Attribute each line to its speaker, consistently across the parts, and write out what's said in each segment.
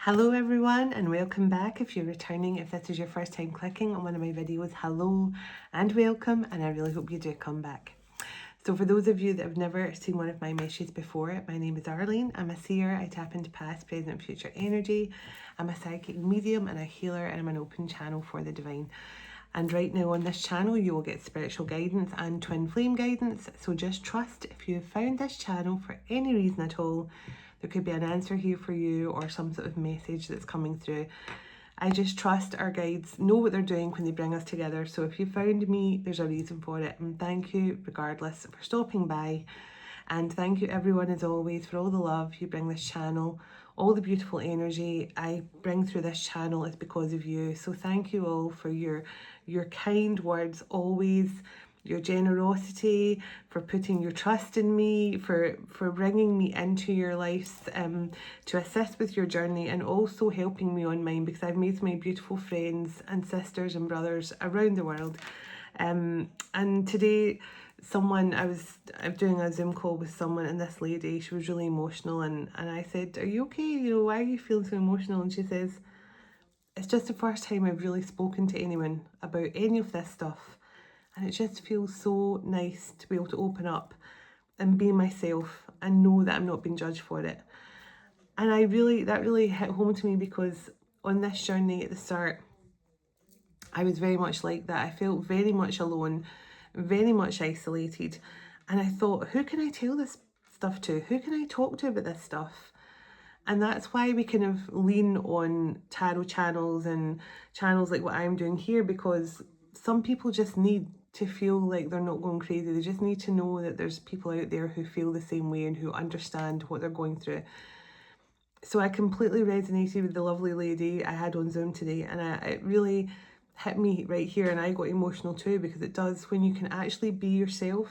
Speaker 1: Hello everyone and welcome back. If you're returning, if this is your first time clicking on one of my videos, hello and welcome, and I really hope you do come back. So for those of you that have never seen one of my messages before, my name is Arlene. I'm a seer. I tap into past, present and future energy. I'm a psychic medium and a healer, and I'm an open channel for the divine. And right now on this channel you will get spiritual guidance and twin flame guidance, so just trust if you have found this channel for any reason at all, there could be an answer here for you or some sort of message that's coming through. I just trust our guides know what they're doing when they bring us together. So if you found me, there's a reason for it. And thank you, regardless, for stopping by. And thank you, everyone, as always, for all the love you bring this channel. All the beautiful energy I bring through this channel is because of you. So thank you all for your kind words always, your generosity, for putting your trust in me, for bringing me into your lives to assist with your journey, and also helping me on mine, because I've made so many beautiful friends and sisters and brothers around the world. And today I'm doing a Zoom call with someone, and this lady, she was really emotional, and I said, are you okay? You know, why are you feeling so emotional? And she says, it's just the first time I've really spoken to anyone about any of this stuff. And it just feels so nice to be able to open up and be myself and know that I'm not being judged for it. And that really hit home to me, because on this journey at the start, I was very much like that. I felt very much alone, very much isolated. And I thought, who can I tell this stuff to? Who can I talk to about this stuff? And that's why we kind of lean on tarot channels and channels like what I'm doing here, because some people just need to feel like they're not going crazy. They just need to know that there's people out there who feel the same way and who understand what they're going through. So I completely resonated with the lovely lady I had on Zoom today, and it really hit me right here, and I got emotional too, because it does, when you can actually be yourself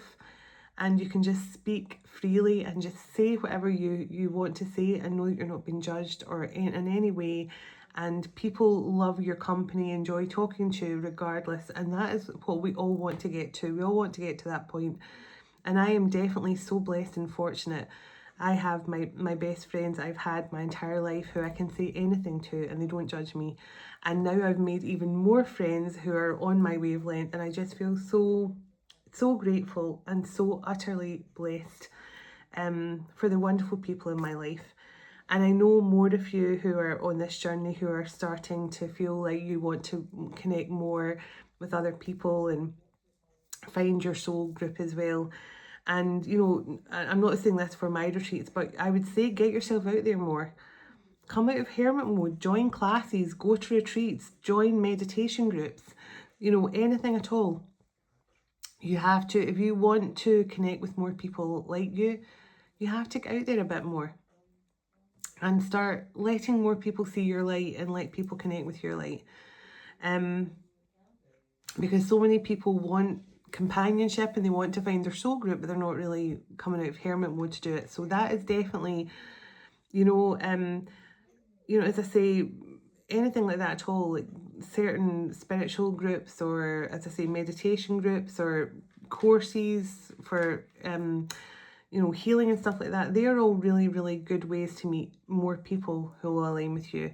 Speaker 1: and you can just speak freely and just say whatever you want to say and know that you're not being judged or in any way, and people love your company, enjoy talking to you regardless. And that is what we all want to get to. We all want to get to that point. And I am definitely so blessed and fortunate. I have my best friends I've had my entire life who I can say anything to and they don't judge me. And now I've made even more friends who are on my wavelength, and I just feel so grateful and so utterly blessed for the wonderful people in my life. And I know more of you who are on this journey who are starting to feel like you want to connect more with other people and find your soul group as well. And, you know, I'm not saying this for my retreats, but I would say get yourself out there more. Come out of hermit mode, join classes, go to retreats, join meditation groups, you know, anything at all. You have to, if you want to connect with more people like you have to get out there a bit more and start letting more people see your light and let people connect with your light. Because so many people want companionship and they want to find their soul group, but they're not really coming out of hermit mode to do it. So that is definitely, you know, as I say, anything like that at all, like certain spiritual groups, or as I say, meditation groups or courses for healing and stuff like that, they are all really, really good ways to meet more people who will align with you,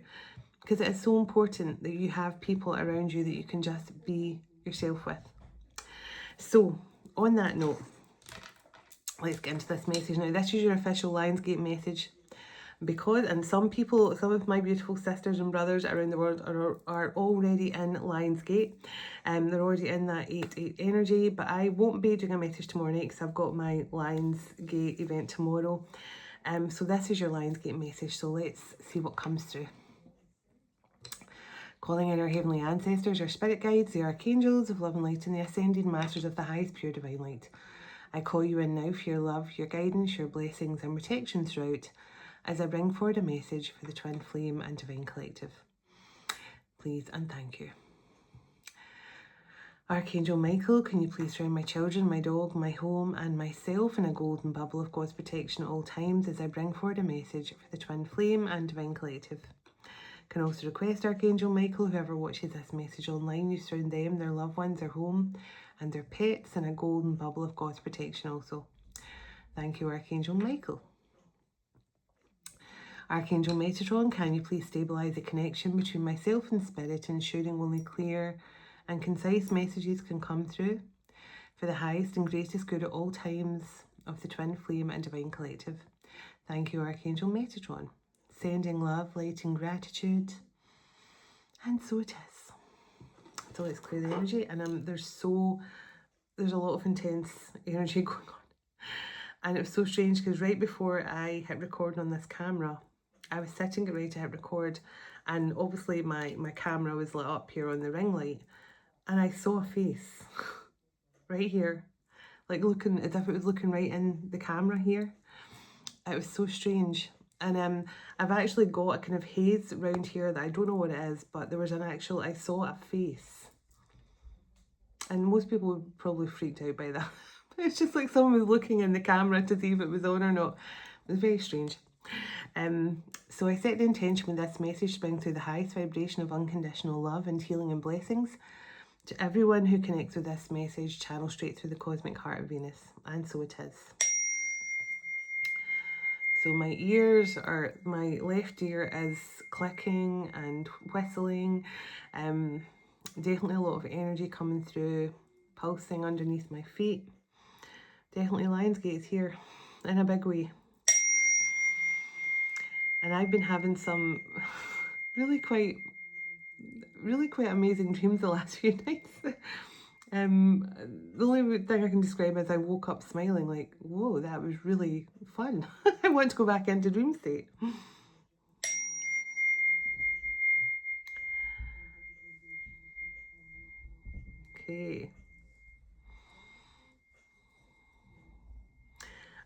Speaker 1: because it is so important that you have people around you that you can just be yourself with. So on that note, let's get into this message now. This is your official Lionsgate message, because, and some of my beautiful sisters and brothers around the world are already in Lionsgate, they're already in that 8/8 energy, but I won't be doing a message tomorrow night because I've got my Lionsgate event tomorrow. So this is your Lionsgate message, so let's see what comes through. Calling in our heavenly ancestors, our spirit guides, the archangels of love and light, and the ascended masters of the highest pure divine light. I call you in now for your love, your guidance, your blessings and protection throughout, as I bring forward a message for the Twin Flame and Divine Collective. Please and thank you. Archangel Michael, can you please surround my children, my dog, my home and myself in a golden bubble of God's protection at all times, as I bring forward a message for the Twin Flame and Divine Collective. Can also request Archangel Michael, whoever watches this message online, you surround them, their loved ones, their home and their pets in a golden bubble of God's protection also. Thank you, Archangel Michael. Archangel Metatron, can you please stabilise the connection between myself and Spirit, ensuring only clear and concise messages can come through for the highest and greatest good at all times of the Twin Flame and Divine Collective. Thank you, Archangel Metatron. Sending love, light and gratitude. And so it is. So let's clear the energy. And there's a lot of intense energy going on. And it was so strange because right before I hit record on this camera, I was sitting ready to hit record, and obviously my camera was lit up here on the ring light, and I saw a face right here, like looking as if it was looking right in the camera here. It was so strange. And I've actually got a kind of haze around here that I don't know what it is, but there was I saw a face. And most people would probably freaked out by that. It's just like someone was looking in the camera to see if it was on or not. It was very strange. So I set the intention with this message to bring through the highest vibration of unconditional love and healing and blessings to everyone who connects with this message, channel straight through the cosmic heart of Venus. And so it is. So my ears, or my left ear is clicking and whistling. Definitely a lot of energy coming through, pulsing underneath my feet. Definitely Lionsgate's here in a big way. And I've been having some really quite amazing dreams the last few nights. The only thing I can describe is I woke up smiling, like, whoa, that was really fun. I want to go back into dream state. Okay.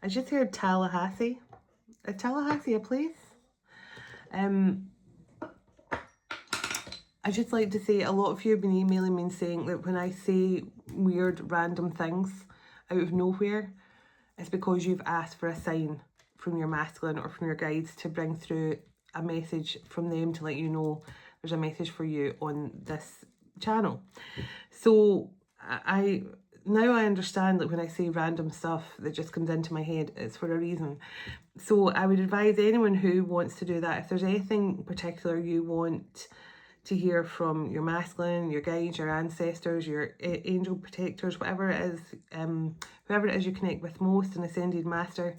Speaker 1: I just heard Tallahassee. Is Tallahassee a place? I just like to say, a lot of you have been emailing me and saying that when I say weird random things out of nowhere, it's because you've asked for a sign from your masculine or from your guides to bring through a message from them to let you know there's a message for you on this channel. So I now understand that when I say random stuff that just comes into my head, it's for a reason. So I would advise anyone who wants to do that, if there's anything particular you want to hear from your masculine, your guides, your ancestors, your angel protectors, whatever it is, whoever it is you connect with most, an ascended master,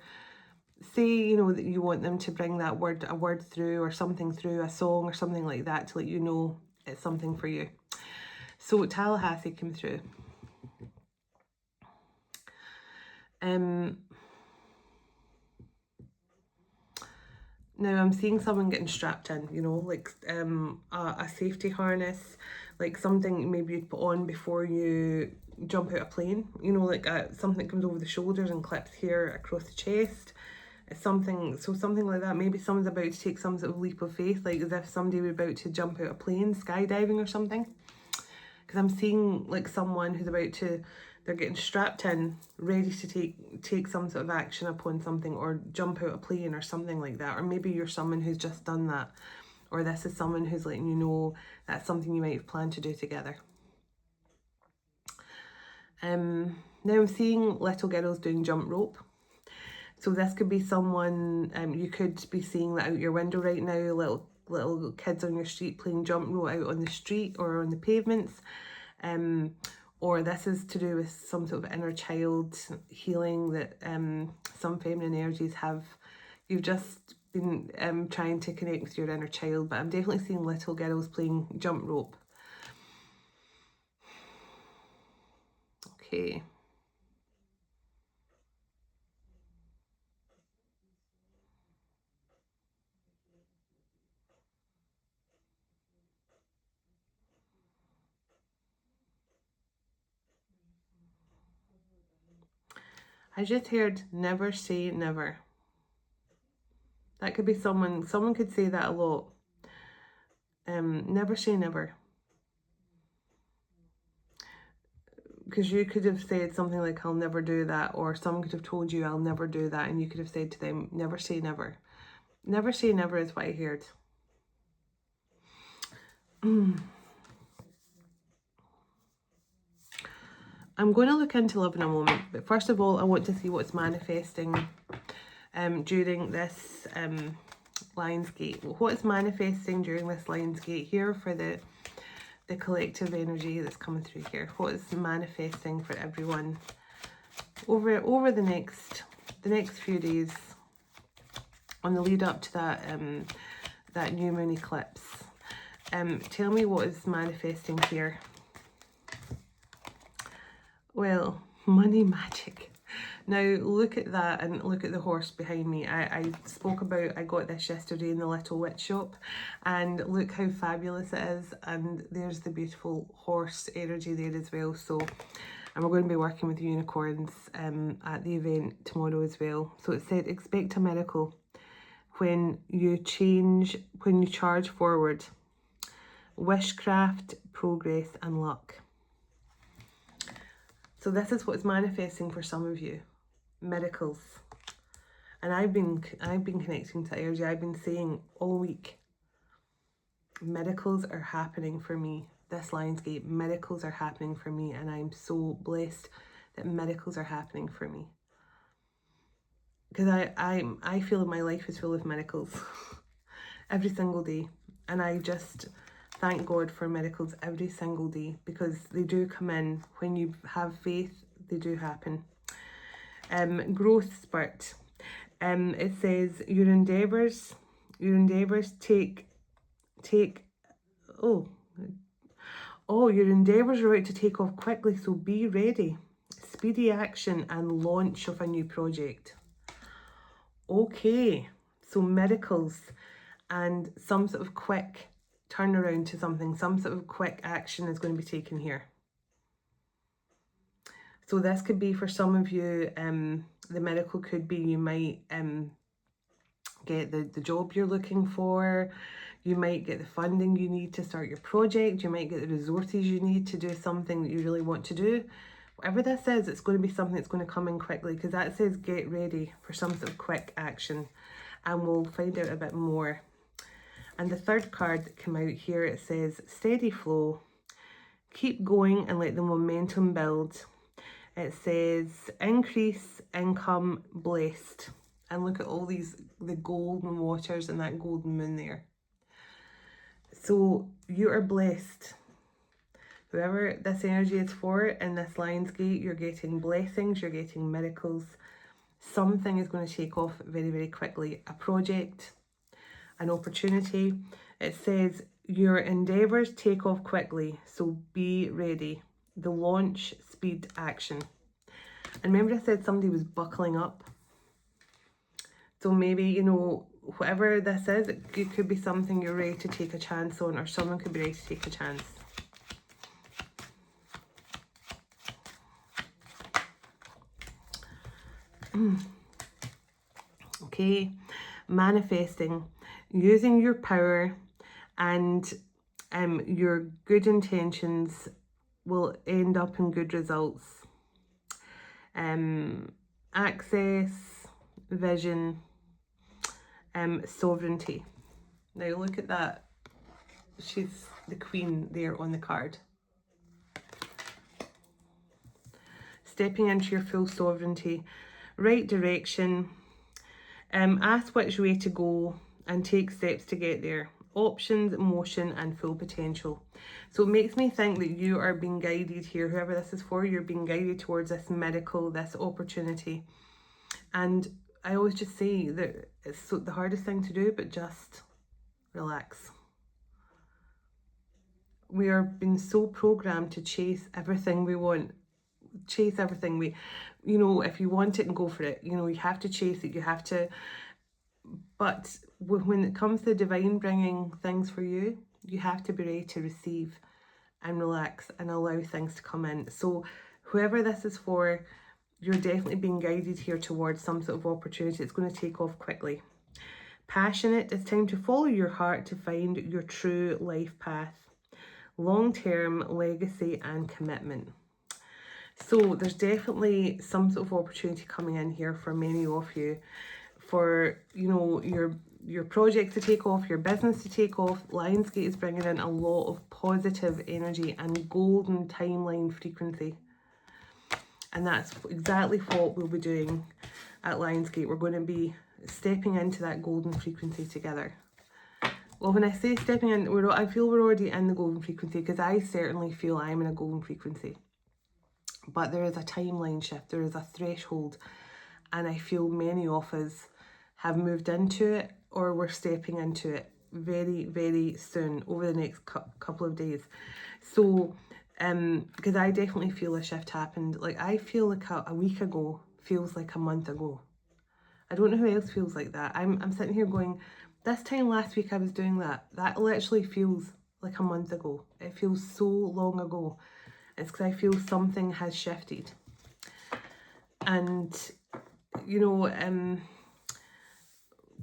Speaker 1: say, you know, that you want them to bring a word through, or something through, a song or something like that, to let you know it's something for you. So Tallahassee came through. Now I'm seeing someone getting strapped in, you know, like a safety harness, like something maybe you'd put on before you jump out a plane, you know, like something that comes over the shoulders and clips here across the chest. It's something like that. Maybe someone's about to take some sort of leap of faith, like as if somebody were about to jump out a plane, skydiving or something. Because I'm seeing like someone who's about to, they're getting strapped in, ready to take some sort of action upon something, or jump out a plane or something like that. Or maybe you're someone who's just done that, or this is someone who's letting you know that's something you might have planned to do together. Now I'm seeing little girls doing jump rope. So this could be someone, you could be seeing that out your window right now, little kids on your street playing jump rope out on the street or on the pavements. Or this is to do with some sort of inner child healing that some feminine energies have. You've just been trying to connect with your inner child, but I'm definitely seeing little girls playing jump rope. Okay. I just heard never say never. That could be someone could say that a lot. Never say never. Because you could have said something like, I'll never do that, or someone could have told you, I'll never do that, and you could have said to them, never say never. Never say never is what I heard. I'm going to look into love in a moment, but first of all, I want to see what's manifesting during this Lionsgate. What is manifesting during this Lionsgate here for the collective energy that's coming through here? What is manifesting for everyone over the next few days on the lead up to that new moon eclipse? Tell me what is manifesting here. Well, money magic. Now look at that, and look at the horse behind me. I spoke about, I got this yesterday in the Little Witch shop, and look how fabulous it is, and there's the beautiful horse energy there as well. So, and we're going to be working with unicorns at the event tomorrow as well. So it said, expect a miracle when you charge forward. Wishcraft, progress and luck. So this is what's manifesting for some of you. Miracles. And I've been connecting to energy. I've been saying all week, miracles are happening for me. This Lionsgate, miracles are happening for me, and I'm so blessed that miracles are happening for me. Because I feel that my life is full of miracles every single day, and I just thank God for miracles every single day, because they do come in. When you have faith, they do happen. Growth spurt. It says your endeavours take your endeavours are about to take off quickly, so be ready. Speedy action and launch of a new project. Okay, so miracles and some sort of quick turnaround to something, some sort of quick action is going to be taken here. So this could be for some of you, the miracle could be you might get the job you're looking for, you might get the funding you need to start your project, you might get the resources you need to do something that you really want to do. Whatever this is, it's going to be something that's going to come in quickly, because that says get ready for some sort of quick action, and we'll find out a bit more. And the third card that came out here, it says steady flow, keep going and let the momentum build. It says increase income, blessed. And look at all these, the golden waters and that golden moon there. So you are blessed. Whoever this energy is for in this Lionsgate, you're getting blessings, you're getting miracles. Something is going to take off very, very quickly. A project, an opportunity. It says your endeavours take off quickly, so be ready. The launch, speed, action. And remember I said somebody was buckling up? So maybe, you know, whatever this is, it could be something you're ready to take a chance on, or someone could be ready to take a chance. Okay, manifesting, using your power and your good intentions will end up in good results. Access, vision, sovereignty. Now look at that. She's the queen there on the card. Stepping into your full sovereignty, right direction, ask which way to go and take steps to get there. Options, motion and full potential. So it makes me think that you are being guided here, whoever this is for, you're being guided towards this miracle, this opportunity. And I always just say that it's the hardest thing to do, but just relax. We are being so programmed to chase everything we want. Chase everything we, you know, if you want it and go for it, you know, you have to chase it, you have to. But when it comes to divine bringing things for you, you have to be ready to receive and relax and allow things to come in. So whoever this is for, you're definitely being guided here towards some sort of opportunity. It's going to take off quickly. Passionate, it's time to follow your heart to find your true life path. Long-term legacy and commitment. So there's definitely some sort of opportunity coming in here for many of you, for, you know, your project to take off, your business to take off. Lionsgate is bringing in a lot of positive energy and golden timeline frequency. And that's exactly what we'll be doing at Lionsgate. We're going to be stepping into that golden frequency together. Well, when I say stepping in, I feel we're already in the golden frequency, because I certainly feel I'm in a golden frequency. But there is a timeline shift, there is a threshold, and I feel many of us have moved into it, or we're stepping into it very, very soon, over the next couple of days. So, because I definitely feel a shift happened. Like, I feel like a week ago feels like a month ago. I don't know who else feels like that. I'm sitting here going, this time last week I was doing that. That literally feels like a month ago. It feels so long ago. It's because I feel something has shifted. And, you know,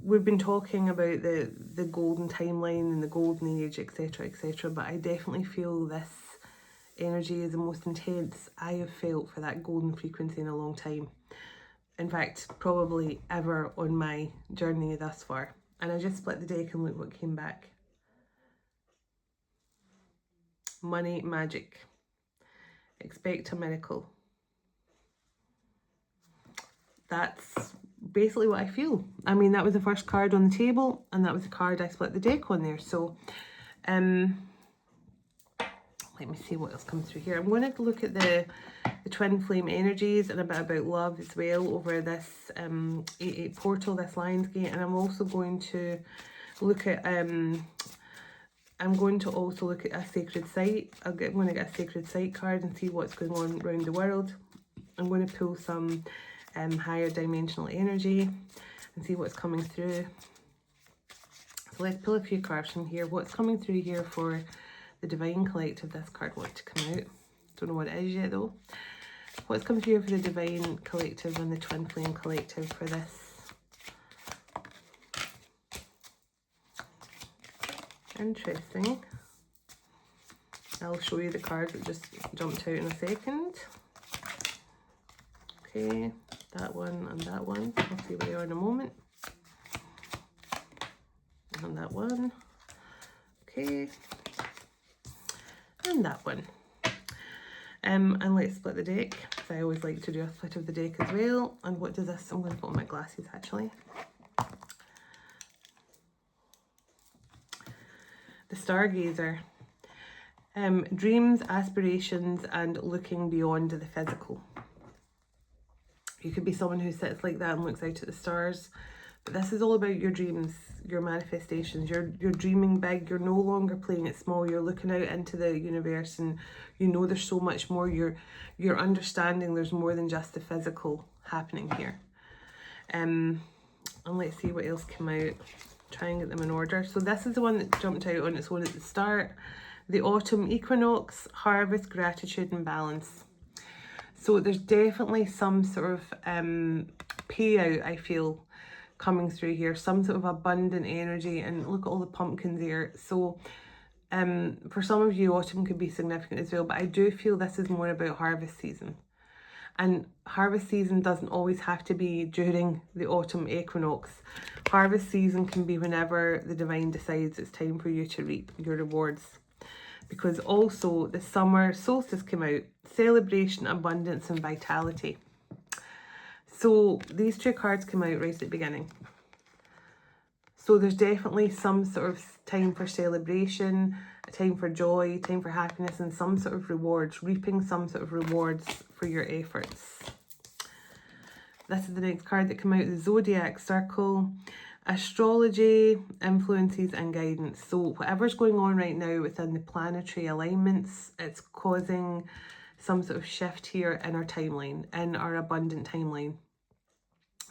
Speaker 1: we've been talking about the golden timeline and the golden age, etc., etc. But I definitely feel this energy is the most intense I have felt for that golden frequency in a long time. In fact, probably ever on my journey thus far. And I just split the deck and look what came back. Money, magic. Expect a miracle. That's basically what I feel. I mean, that was the first card on the table, and that was the card I split the deck on there. So, let me see what else comes through here. I'm going to look at the twin flame energies and a bit about love as well over this 8-8 portal, this Lionsgate. And I'm also going to look at I'm going to also look at a sacred site. I'm going to get a sacred site card and see what's going on around the world. I'm going to pull some higher dimensional energy and see what's coming through. So let's pull a few cards from here. What's coming through here for the Divine Collective? This card wanted to come out. Don't know what it is yet though. What's coming through here for the Divine Collective and the Twin Flame Collective for this? Interesting. I'll show you the card that just jumped out in a second. Okay, that one and that one. I'll see where they are in a moment. And that one. Okay. And that one. And let's split the deck, because I always like to do a split of the deck as well. And what does this? I'm going to put on my glasses actually. The Stargazer. Dreams, aspirations, and looking beyond the physical. You could be someone who sits like that and looks out at the stars. But this is all about your dreams, your manifestations. You're dreaming big. You're no longer playing it small. You're looking out into the universe, and you know there's so much more. You're understanding there's more than just the physical happening here. And let's see what else came out. Try and get them in order. So this is the one that jumped out on its own at the start. The autumn equinox, harvest, gratitude, and balance. So there's definitely some sort of payout, I feel, coming through here. Some sort of abundant energy. And look at all the pumpkins here. So for some of you, autumn could be significant as well. But I do feel this is more about harvest season. And harvest season doesn't always have to be during the autumn equinox. Harvest season can be whenever the divine decides it's time for you to reap your rewards. Because also the summer solstice came out. Celebration, abundance, and vitality. So these two cards came out right at the beginning. So there's definitely some sort of time for celebration, a time for joy, time for happiness, and some sort of rewards, reaping some sort of rewards for your efforts. This is the next card that came out, the Zodiac Circle. Astrology, influences, and guidance. So whatever's going on right now within the planetary alignments, it's causing some sort of shift here in our timeline, in our abundant timeline.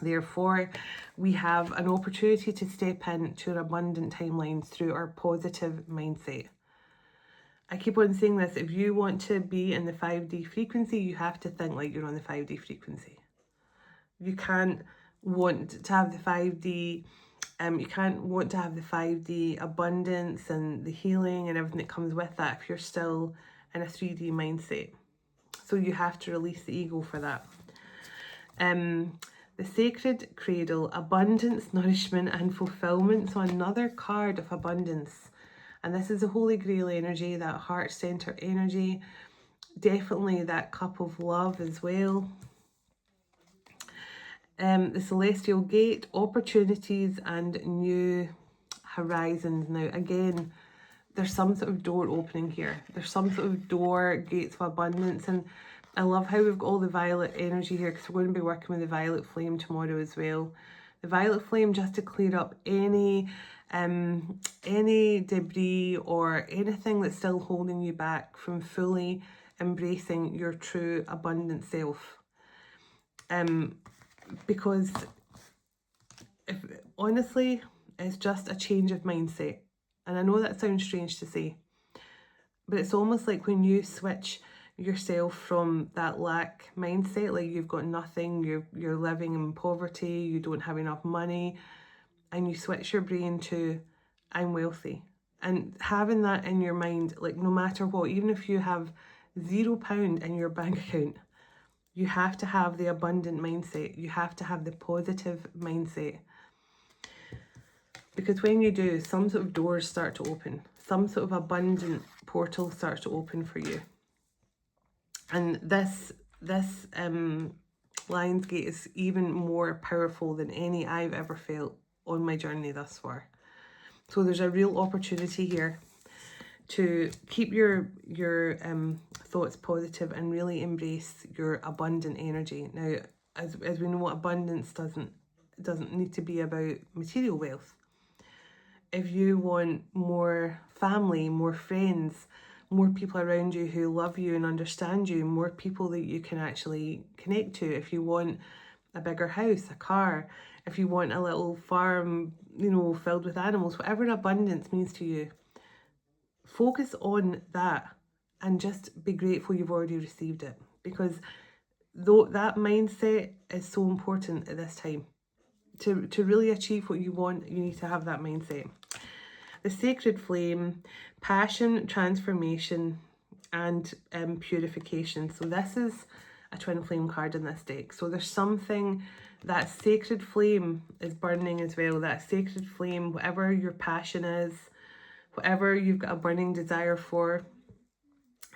Speaker 1: Therefore, we have an opportunity to step into an abundant timeline through our positive mindset. I keep on saying this, if you want to be in the 5D frequency, you have to think like you're on the 5D frequency. You can't want to have the 5D, you can't want to have the 5D abundance and the healing and everything that comes with that if you're still in a 3D mindset. So you have to release the ego for that. The Sacred Cradle, abundance, nourishment, and fulfillment. So another card of abundance. And this is the Holy Grail energy, that heart center energy. Definitely that cup of love as well. The Celestial Gate, opportunities and new horizons. Now, again, there's some sort of door opening here. There's some sort of door, gates of abundance. And I love how we've got all the violet energy here, because we're going to be working with the violet flame tomorrow as well. The violet flame, just to clear up any debris or anything that's still holding you back from fully embracing your true abundant self. Because honestly, it's just a change of mindset. And I know that sounds strange to say, but it's almost like when you switch yourself from that lack mindset, like you've got nothing, you're living in poverty, you don't have enough money, and you switch your brain to I'm wealthy. And having that in your mind, like no matter what, even if you have £0 in your bank account, you have to have the abundant mindset. You have to have the positive mindset. Because when you do, some sort of doors start to open. Some sort of abundant portal starts to open for you. And this Lion's Gate is even more powerful than any I've ever felt on my journey thus far. So there's a real opportunity here to keep your thoughts positive and really embrace your abundant energy. Now, as we know, abundance doesn't need to be about material wealth. If you want more family, more friends, more people around you who love you and understand you, more people that you can actually connect to, if you want a bigger house, a car, if you want a little farm, you know, filled with animals, whatever abundance means to you, focus on that and just be grateful you've already received it. Because though that mindset is so important at this time. To really achieve what you want, you need to have that mindset. The Sacred Flame, passion, transformation, and purification. So this is a twin flame card in this deck. So there's something, that sacred flame is burning as well. That sacred flame, whatever your passion is, whatever you've got a burning desire for,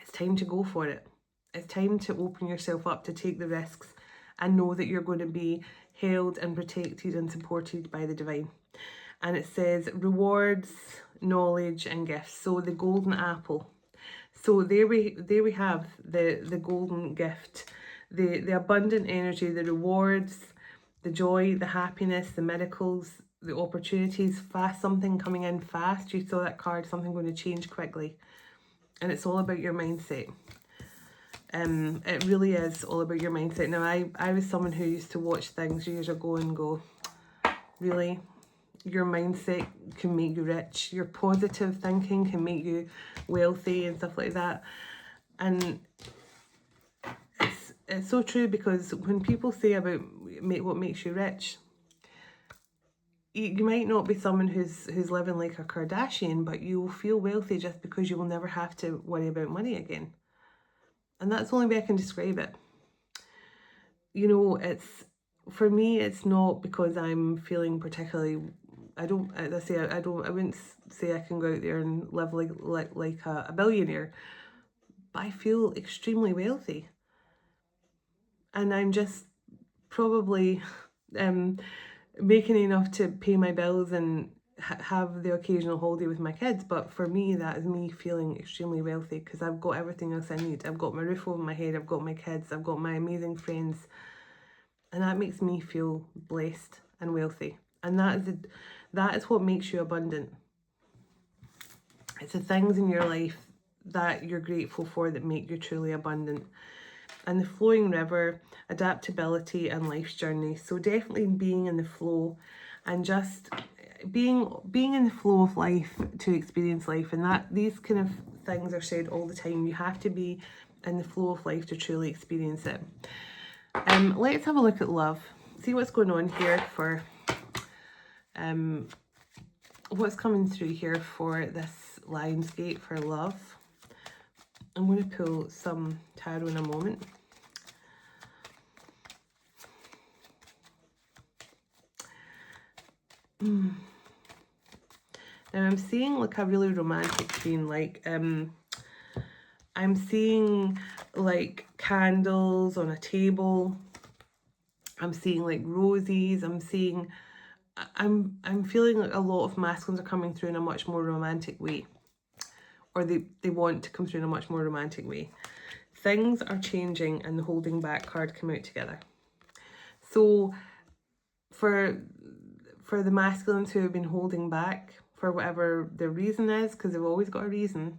Speaker 1: it's time to go for it. It's time to open yourself up, to take the risks and know that you're going to be held and protected and supported by the divine. And it says rewards, knowledge and gifts. So the golden apple. So there we have the golden gift, the abundant energy, the rewards, the joy, the happiness, the miracles, the opportunities, fast, something coming in fast. You saw that card, something going to change quickly. And it's all about your mindset. It really is all about your mindset. Now, I was someone who used to watch things years ago and go, really? Your mindset can make you rich. Your positive thinking can make you wealthy and stuff like that. And it's so true, because when people say about what makes you rich, you might not be someone who's living like a Kardashian, but you will feel wealthy just because you will never have to worry about money again. And that's the only way I can describe it. You know, for me, it's not because I'm feeling particularly, I wouldn't say I can go out there and live like a billionaire, but I feel extremely wealthy. And I'm just probably making enough to pay my bills and have the occasional holiday with my kids. But for me, that is me feeling extremely wealthy, because I've got everything else I need. I've got my roof over my head, I've got my kids, I've got my amazing friends, and that makes me feel blessed and wealthy. And that is what makes you abundant. It's the things in your life that you're grateful for that make you truly abundant. And the flowing river, adaptability and life's journey. So definitely being in the flow and just being in the flow of life to experience life. And that these kind of things are said all the time. You have to be in the flow of life to truly experience it. Let's have a look at love. See what's going on here for what's coming through here for this Lion's Gate for love. I'm going to pull some tarot in a moment. Now I'm seeing like a really romantic scene, like I'm seeing like candles on a table. I'm seeing like roses. I'm feeling like a lot of masculines are coming through in a much more romantic way, or they want to come through in a much more romantic way. Things are changing, and the holding back card come out together. So for the masculines who have been holding back for whatever their reason is, because they've always got a reason,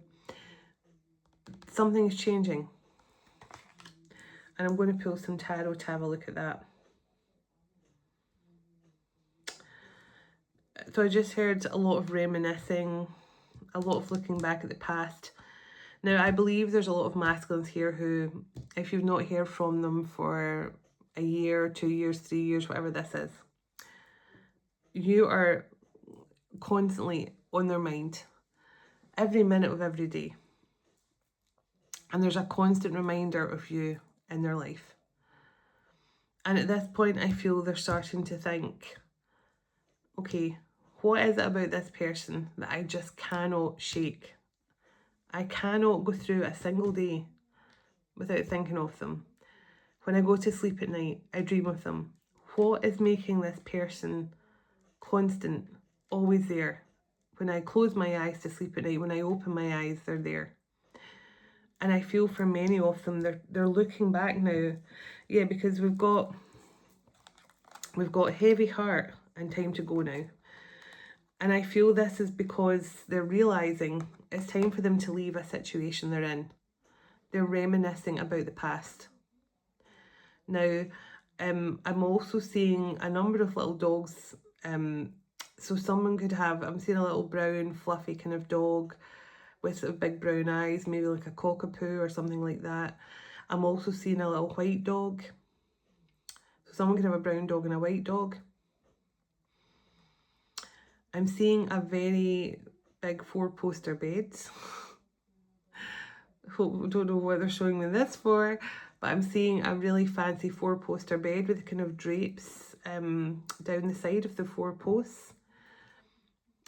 Speaker 1: something is changing. And I'm going to pull some tarot to have a look at that. So I just heard a lot of reminiscing, a lot of looking back at the past. Now, I believe there's a lot of masculines here who, if you've not heard from them for a year, 2 years, 3 years, whatever this is, you are constantly on their mind, every minute of every day. And there's a constant reminder of you in their life. And at this point, I feel they're starting to think, okay, what is it about this person that I just cannot shake? I cannot go through a single day without thinking of them. When I go to sleep at night, I dream of them. What is making this person constant, always there? When I close my eyes to sleep at night, when I open my eyes, they're there. And I feel for many of them, they're looking back now. Yeah, because we've got heavy heart and time to go now. And I feel this is because they're realising it's time for them to leave a situation they're in. They're reminiscing about the past. Now, I'm also seeing a number of little dogs. So someone could have, I'm seeing a little brown, fluffy kind of dog with sort of big brown eyes, maybe like a cockapoo or something like that. I'm also seeing a little white dog. So someone could have a brown dog and a white dog. I'm seeing a very big 4-poster bed. Don't know what they're showing me this for, but I'm seeing a really fancy 4-poster bed with kind of drapes down the side of the 4 posts.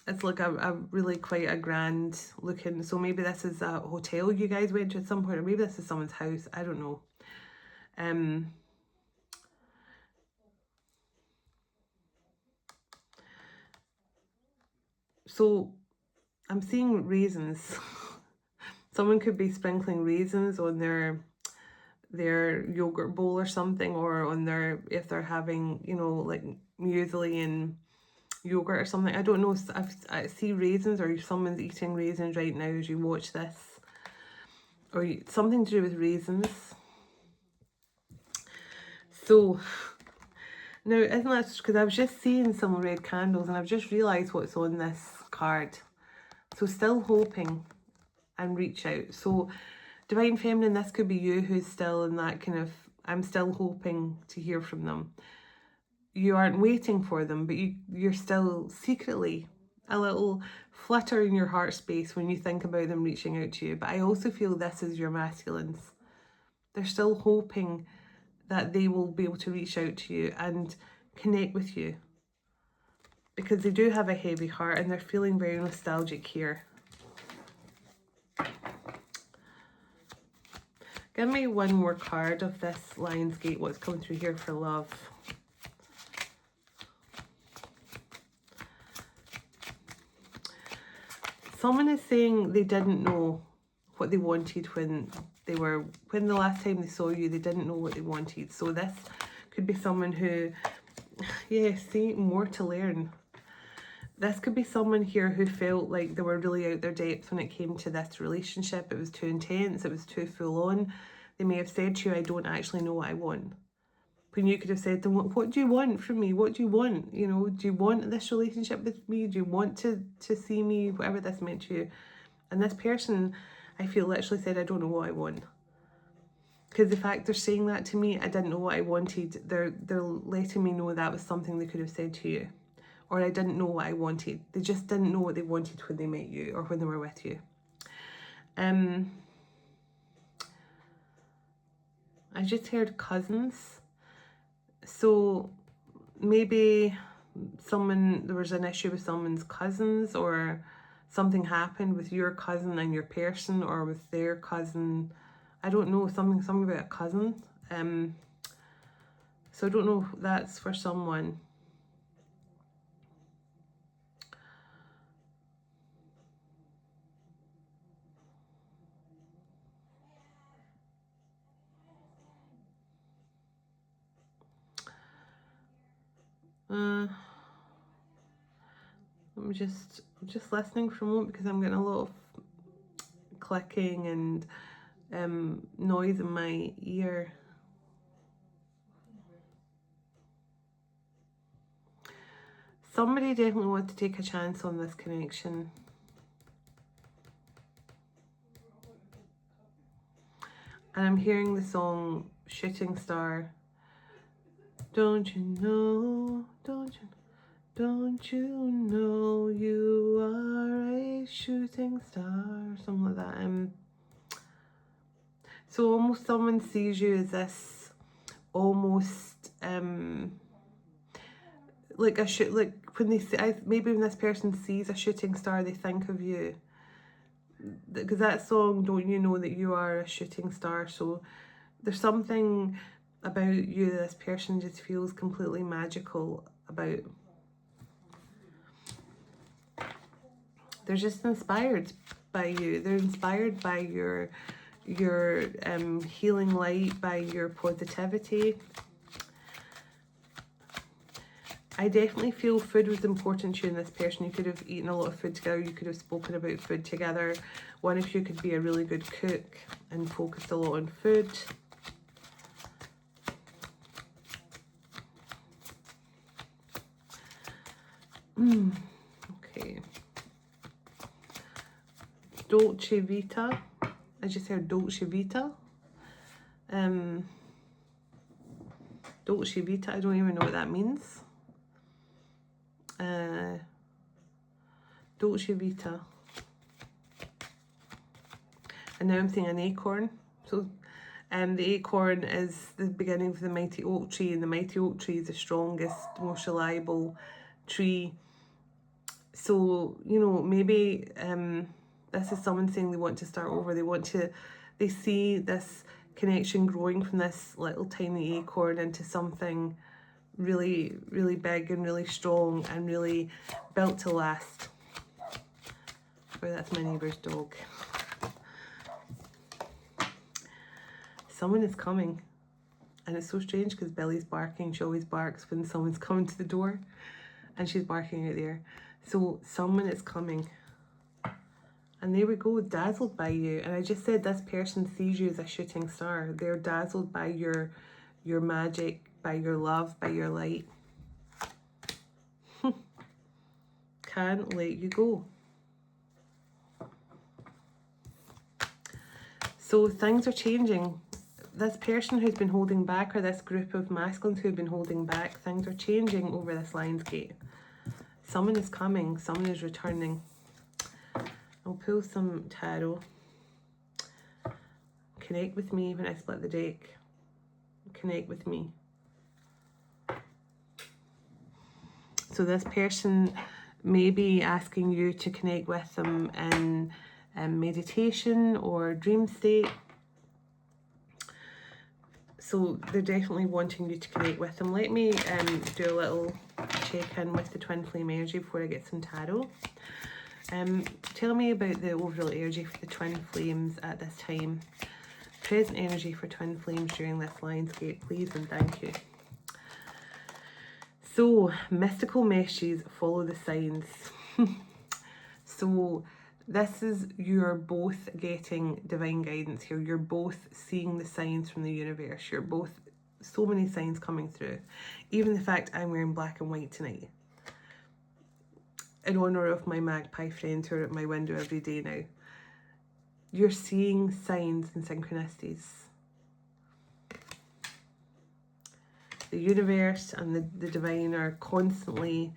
Speaker 1: It's like a really quite a grand looking, so maybe this is a hotel you guys went to at some point, or maybe this is someone's house, I don't know. So I'm seeing raisins. Someone could be sprinkling raisins on their yogurt bowl or something, or on their, if they're having, you know, like muesli and yogurt or something. I don't know. I see raisins, or someone's eating raisins right now as you watch this, or something to do with raisins. So now, isn't that because I was just seeing some red candles and I've just realised what's on this card. So still hoping and reach out. So Divine Feminine, this could be you who's still in that kind of, I'm still hoping to hear from them. You aren't waiting for them, but you're still secretly a little flutter in your heart space when you think about them reaching out to you. But I also feel this is your masculines. They're still hoping that they will be able to reach out to you and connect with you, because they do have a heavy heart and they're feeling very nostalgic here. Give me one more card of this Lionsgate, what's coming through here for love. Someone is saying they didn't know what they wanted when the last time they saw you, they didn't know what they wanted. So this could be someone who, yeah, see, more to learn. This could be someone here who felt like they were really out their depth when it came to this relationship. It was too intense, it was too full on. They may have said to you, I don't actually know what I want. When you could have said to them, what do you want from me? What do you want? You know, do you want this relationship with me? Do you want to see me? Whatever this meant to you. And this person, I feel, literally said, I don't know what I want. Because the fact they're saying that to me, I didn't know what I wanted, they're letting me know that was something they could have said to you. Or I didn't know what I wanted. They just didn't know what they wanted when they met you or when they were with you. I just heard cousins. So maybe there was an issue with someone's cousins, or something happened with your cousin and your person, or with their cousin. I don't know, something about a cousin. So I don't know if that's for someone. I'm just listening for a moment because I'm getting a lot of clicking and noise in my ear. Somebody definitely wants to take a chance on this connection. And I'm hearing the song Shooting Star. Don't you know, don't you know you are a shooting star, something like that. So almost someone sees you as this, almost like a shoot, like when they see, maybe when this person sees a shooting star, they think of you. Because that song, don't you know that you are a shooting star? So there's something about you that this person just feels completely magical about. They're just inspired by you. They're inspired by your healing light, by your positivity. I definitely feel food was important to you and this person. You could have eaten a lot of food together. You could have spoken about food together. One of you could be a really good cook and focused a lot on food. Okay. Dolce Vita. I just heard Dolce Vita. Dolce Vita, I don't even know what that means. Dolce Vita. And now I'm seeing an acorn. So the acorn is the beginning of the mighty oak tree, and the mighty oak tree is the strongest, most reliable tree. So, you know, maybe this is someone saying they want to start over. They see this connection growing from this little tiny acorn into something really, really big and really strong and really built to last. Oh, that's my neighbour's dog. Someone is coming. And it's so strange because Billy's barking. She always barks when someone's coming to the door. And she's barking out there. So someone is coming. And there we go, dazzled by you. And I just said this person sees you as a shooting star. They're dazzled by your magic, by your love, by your light. Can't let you go. So things are changing. This person who's been holding back, or this group of masculines who've been holding back, things are changing over this Lion's Gate. Someone is coming, someone is returning. I'll pull some tarot. Connect with me when I split the deck. Connect with me. So this person may be asking you to connect with them in meditation or dream state. So they're definitely wanting you to connect with them. Let me do a little check-in with the twin flame energy before I get some tarot. Tell me about the overall energy for the twin flames at this time. Present energy for twin flames during this Lion's Gate, please, and thank you. So, mystical messages follow the signs. So, this is, you're both getting divine guidance here. You're both seeing the signs from the universe. You're both, so many signs coming through. Even the fact I'm wearing black and white tonight, in honor of my magpie friends who are at my window every day now. You're seeing signs and synchronicities. The universe and the divine are constantly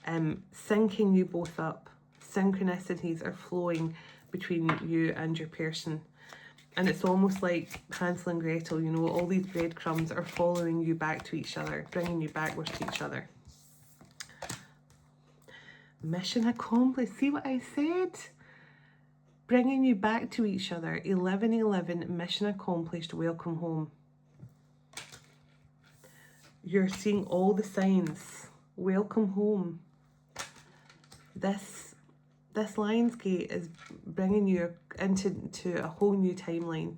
Speaker 1: syncing you both up. Synchronicities are flowing between you and your person. And it's almost like Hansel and Gretel, you know, all these breadcrumbs are following you back to each other, bringing you backwards to each other. Mission accomplished. See what I said? Bringing you back to each other. 1111, mission accomplished, welcome home. you're seeing all the signs. Welcome home. This Lionsgate is bringing you into a whole new timeline.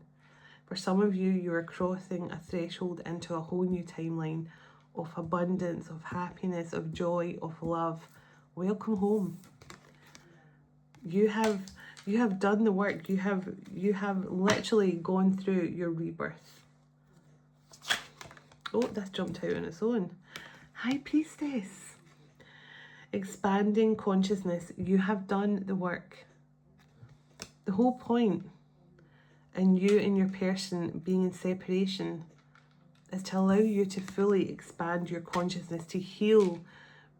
Speaker 1: For some of you, you are crossing a threshold into a whole new timeline of abundance, of happiness, of joy, of love. Welcome home. You have done the work. You have literally gone through your rebirth. Oh, that's jumped out on its own. High Priestess. Expanding consciousness. You have done the work. The whole point in you and your person being in separation is to allow you to fully expand your consciousness, to heal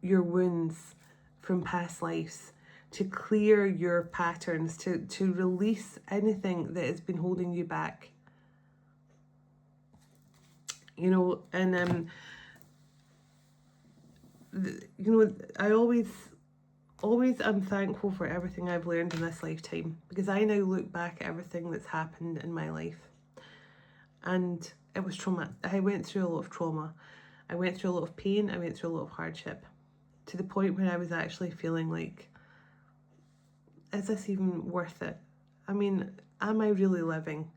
Speaker 1: your wounds from past lives, to clear your patterns, to release anything that has been holding you back. You know, and I always am thankful for everything I've learned in this lifetime, because I now look back at everything that's happened in my life, and it was trauma. I went through a lot of trauma. I went through a lot of pain. I went through a lot of hardship, to the point where I was actually feeling like, is this even worth it? I mean, am I really living?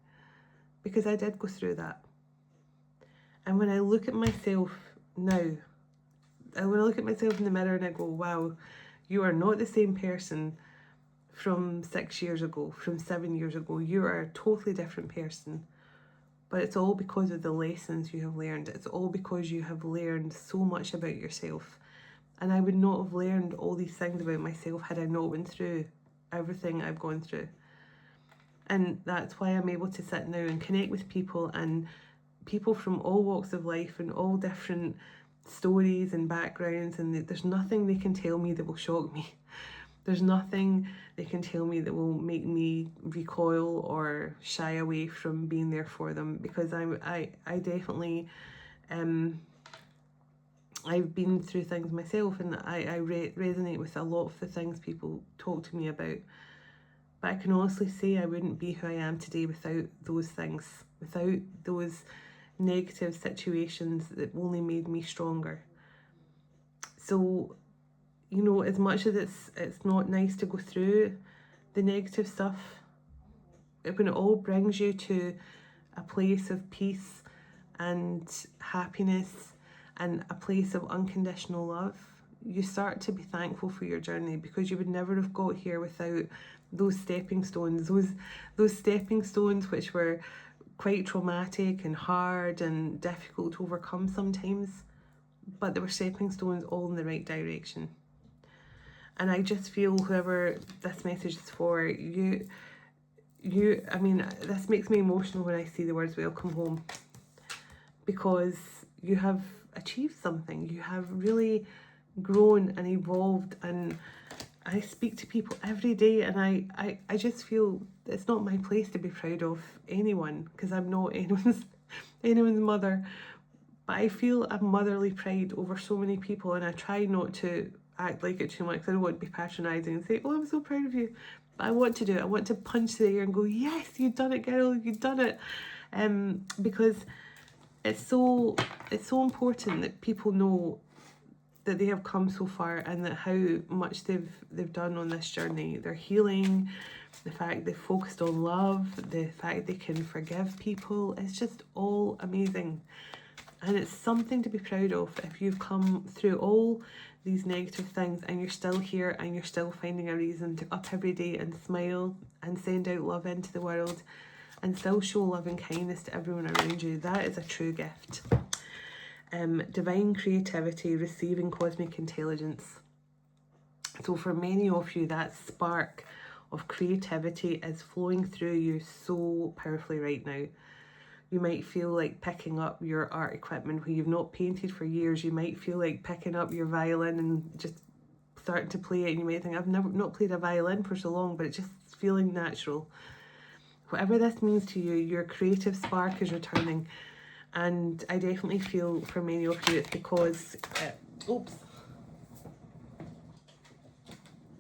Speaker 1: Because I did go through that. And when I look at myself now, when I look at myself in the mirror and I go, wow, you are not the same person from 6 years ago, from 7 years ago. You are a totally different person. But it's all because of the lessons you have learned. It's all because you have learned so much about yourself. And I would not have learned all these things about myself had I not went through everything I've gone through. And that's why I'm able to sit now and connect with people, and people from all walks of life and all different stories and backgrounds, and there's nothing they can tell me that will shock me. There's nothing they can tell me that will make me recoil or shy away from being there for them, because I definitely I've been through things myself, and I resonate with a lot of the things people talk to me about. But I can honestly say I wouldn't be who I am today without those things, without those negative situations that only made me stronger. So, you know, as much as it's not nice to go through the negative stuff, when it all brings you to a place of peace and happiness and a place of unconditional love, you start to be thankful for your journey, because you would never have got here without those stepping stones, those stepping stones which were quite traumatic and hard and difficult to overcome sometimes, but they were stepping stones all in the right direction. And I just feel whoever this message is for, you I mean, this makes me emotional when I see the words welcome home, because you have achieved something. You have really grown and evolved, and I speak to people every day, and I just feel it's not my place to be proud of anyone, because I'm not anyone's mother, but I feel a motherly pride over so many people, and I try not to act like it too much, because I don't want to be patronising and say, oh, I'm so proud of you. But I want to do it. I want to punch the air and go, yes, you've done it, girl, you've done it. Because it's so important that people know that they have come so far, and that how much they've done on this journey. Their healing, the fact they've focused on love, the fact they can forgive people, it's just all amazing. And it's something to be proud of if you've come through all these negative things and you're still here and you're still finding a reason to up every day and smile and send out love into the world and still show love and kindness to everyone around you. That is a true gift. Divine creativity, receiving cosmic intelligence. So for many of you, that spark of creativity is flowing through you so powerfully right now. You might feel like picking up your art equipment where you've not painted for years. You might feel like picking up your violin and just starting to play it. And you might think, I've never not played a violin for so long, but it's just feeling natural. Whatever this means to you, your creative spark is returning. And I definitely feel for many of you it's because,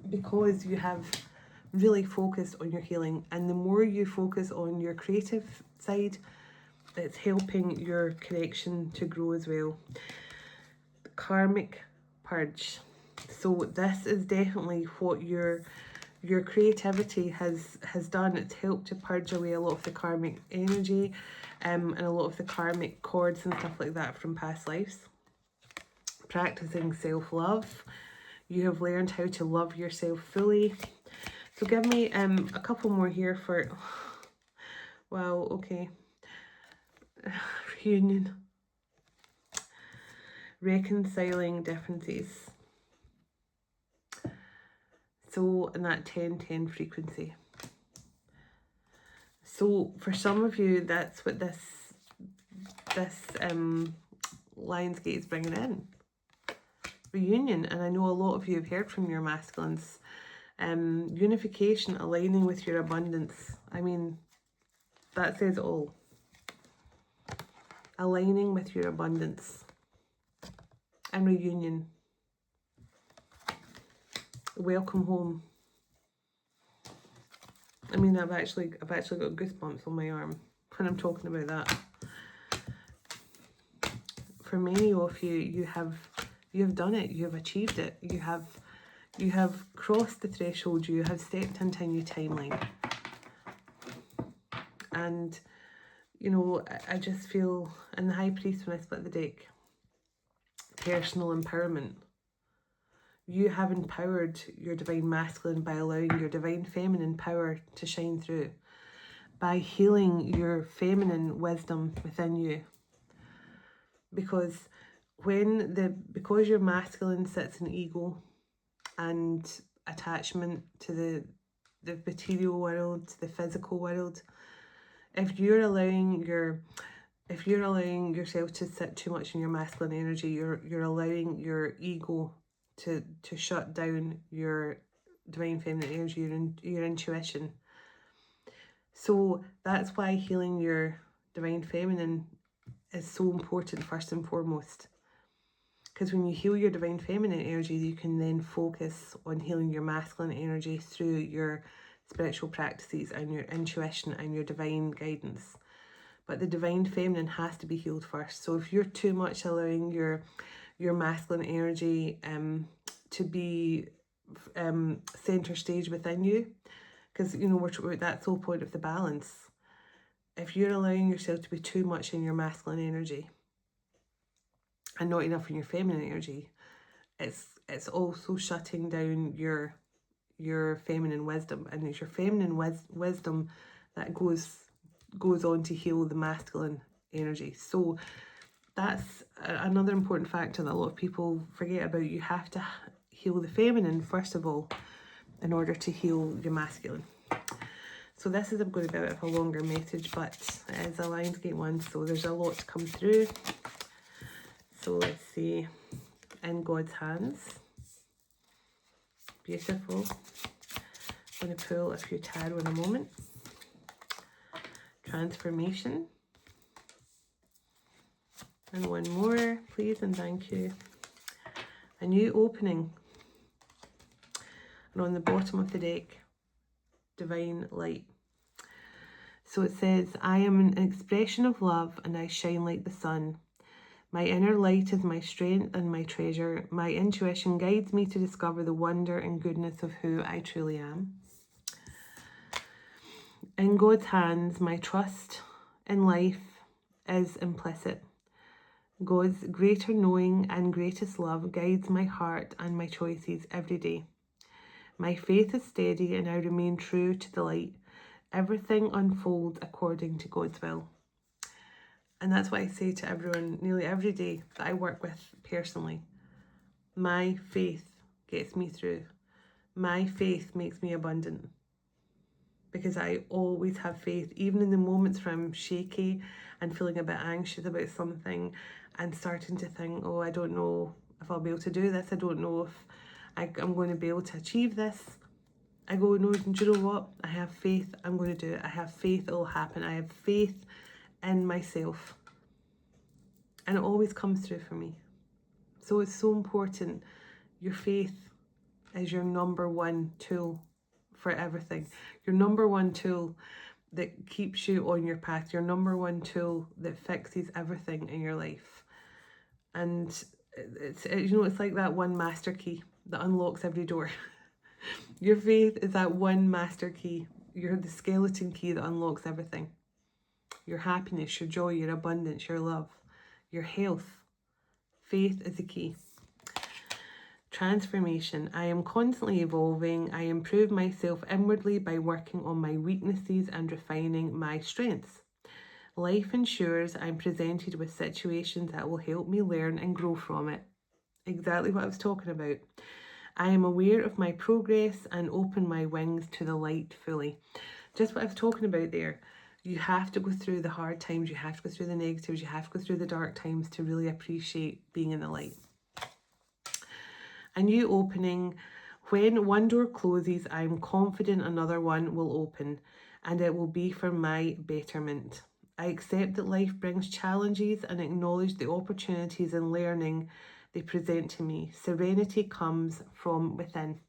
Speaker 1: because you have really focused on your healing. And the more you focus on your creative side, It's helping your connection to grow as well. Karmic purge. So this is definitely what your creativity has done. It's helped to purge away a lot of the karmic energy, and a lot of the karmic cords and stuff like that from past lives. Practicing self-love. You have learned how to love yourself fully. So give me a couple more here for, wow, okay. Reunion. Reconciling differences. So in that 10-10 frequency. So for some of you, that's what this Lionsgate is bringing in. Reunion. And I know a lot of you have heard from your masculines. Unification, aligning with your abundance. I mean, that says it all. Aligning with your abundance. And reunion. Welcome home. I mean, I've actually got goosebumps on my arm when I'm talking about that. For many of you, you have done it. You have achieved it. You have crossed the threshold. You have stepped into a new timeline. And you know, I just feel in the High Priest when I split the deck, personal empowerment. You have empowered your divine masculine by allowing your divine feminine power to shine through, by healing your feminine wisdom within you. Because because your masculine sits in ego and attachment to the material world, the physical world, if you're allowing yourself to sit too much in your masculine energy, you're allowing your ego to shut down your divine feminine energy, your intuition. So that's why healing your divine feminine is so important first and foremost. Because when you heal your divine feminine energy, you can then focus on healing your masculine energy through your spiritual practices and your intuition and your divine guidance. But the divine feminine has to be healed first. So if you're too much allowing your masculine energy to be center stage within you, because you know that's the whole point of the balance. If you're allowing yourself to be too much in your masculine energy and not enough in your feminine energy, it's also shutting down your feminine wisdom, and it's your feminine wisdom that goes on to heal the masculine energy. So that's another important factor that a lot of people forget about. You have to heal the feminine first of all in order to heal your masculine. So this is going to be a bit of a longer message, but it is a Lionsgate one, so there's a lot to come through. So let's see. In God's hands. Beautiful. I'm going to pull a few tarot in a moment. Transformation. And one more, please, and thank you. A new opening. And on the bottom of the deck, divine light. So it says, I am an expression of love and I shine like the sun. My inner light is my strength and my treasure. My intuition guides me to discover the wonder and goodness of who I truly am. In God's hands, my trust in life is implicit. God's greater knowing and greatest love guides my heart and my choices every day. My faith is steady and I remain true to the light. Everything unfolds according to God's will. And that's what I say to everyone nearly every day that I work with personally. My faith gets me through. My faith makes me abundant. Because I always have faith, even in the moments where I'm shaky and feeling a bit anxious about something and starting to think, oh, I don't know if I'll be able to do this. I don't know if I'm going to be able to achieve this. I go, no, do you know what? I have faith. I'm going to do it. I have faith it will happen. I have faith in myself. And it always comes through for me. So it's so important. Your faith is your number one tool for everything. Your number one tool that keeps you on your path, your number one tool that fixes everything in your life. And it's like that one master key that unlocks every door. Your faith is that one master key. You're the skeleton key that unlocks everything. Your happiness, your joy, your abundance, your love, your health. Faith is the key. Transformation. I am constantly evolving. I improve myself inwardly by working on my weaknesses and refining my strengths. Life ensures I'm presented with situations that will help me learn and grow from it. Exactly what I was talking about. I am aware of my progress and open my wings to the light fully. Just what I was talking about there. You have to go through the hard times, you have to go through the negatives, you have to go through the dark times to really appreciate being in the light. A new opening. When one door closes, I am confident another one will open, and it will be for my betterment. I accept that life brings challenges and acknowledge the opportunities and learning they present to me. Serenity comes from within.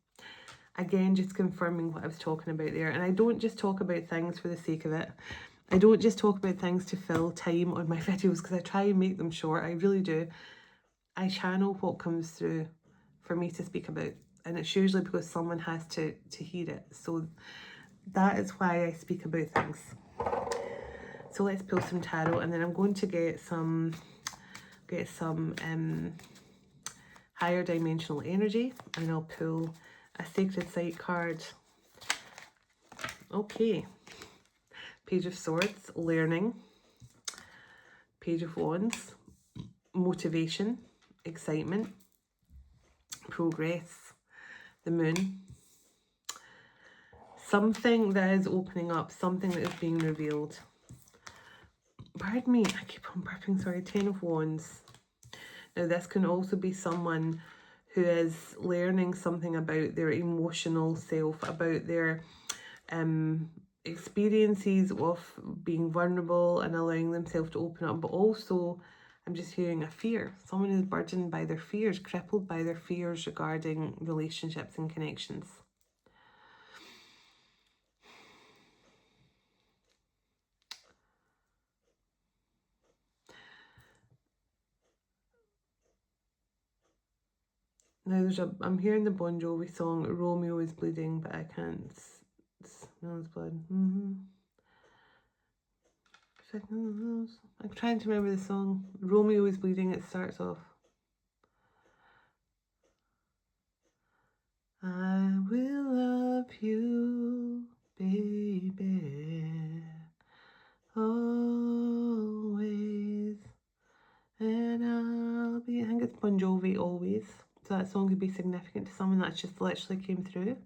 Speaker 1: Again, just confirming what I was talking about there. And I don't just talk about things for the sake of it. I don't just talk about things to fill time on my videos, because I try and make them short. I really do. I channel what comes through for me to speak about, and it's usually because someone has to hear it. So that is why I speak about things. So let's pull some tarot, and then I'm going to get some higher dimensional energy, and I'll pull a sacred site card. Okay. Page of Swords, learning. Page of Wands, motivation, excitement, progress, the Moon. Something that is opening up, something that is being revealed. Pardon me, I keep on burping, sorry. 10 of Wands. Now this can also be someone who is learning something about their emotional self, about their experiences of being vulnerable and allowing themselves to open up, but also I'm just hearing a fear. Someone is burdened by their fears, crippled by their fears regarding relationships and connections. Now I'm hearing the Bon Jovi song, Romeo is Bleeding, but I can't smell his blood. I'm trying to remember the song. Romeo is Bleeding, it starts off. I will love you, baby, always, and I'll be, I think it's Bon Jovi, Always. So that song could be significant to someone. That's just literally came through.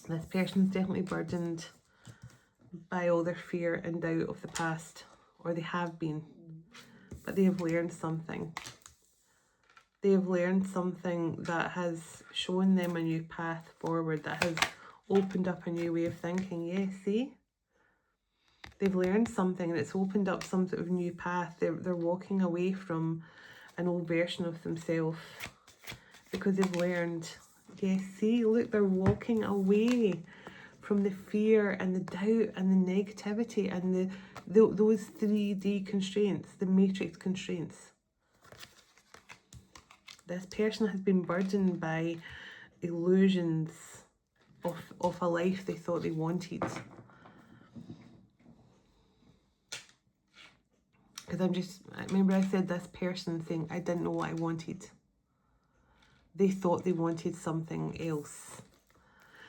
Speaker 1: This person's definitely burdened by all their fear and doubt of the past, or they have been, but they have learned something. They have learned something that has shown them a new path forward, that has opened up a new way of thinking. Yeah, see? They've learned something and it's opened up some sort of new path. They're walking away from an old version of themselves because they've learned. Yeah, see? Look, they're walking away from the fear and the doubt and the negativity and those 3D constraints, the matrix constraints. This person has been burdened by illusions of a life they thought they wanted. Because remember I said this person saying, I didn't know what I wanted. They thought they wanted something else.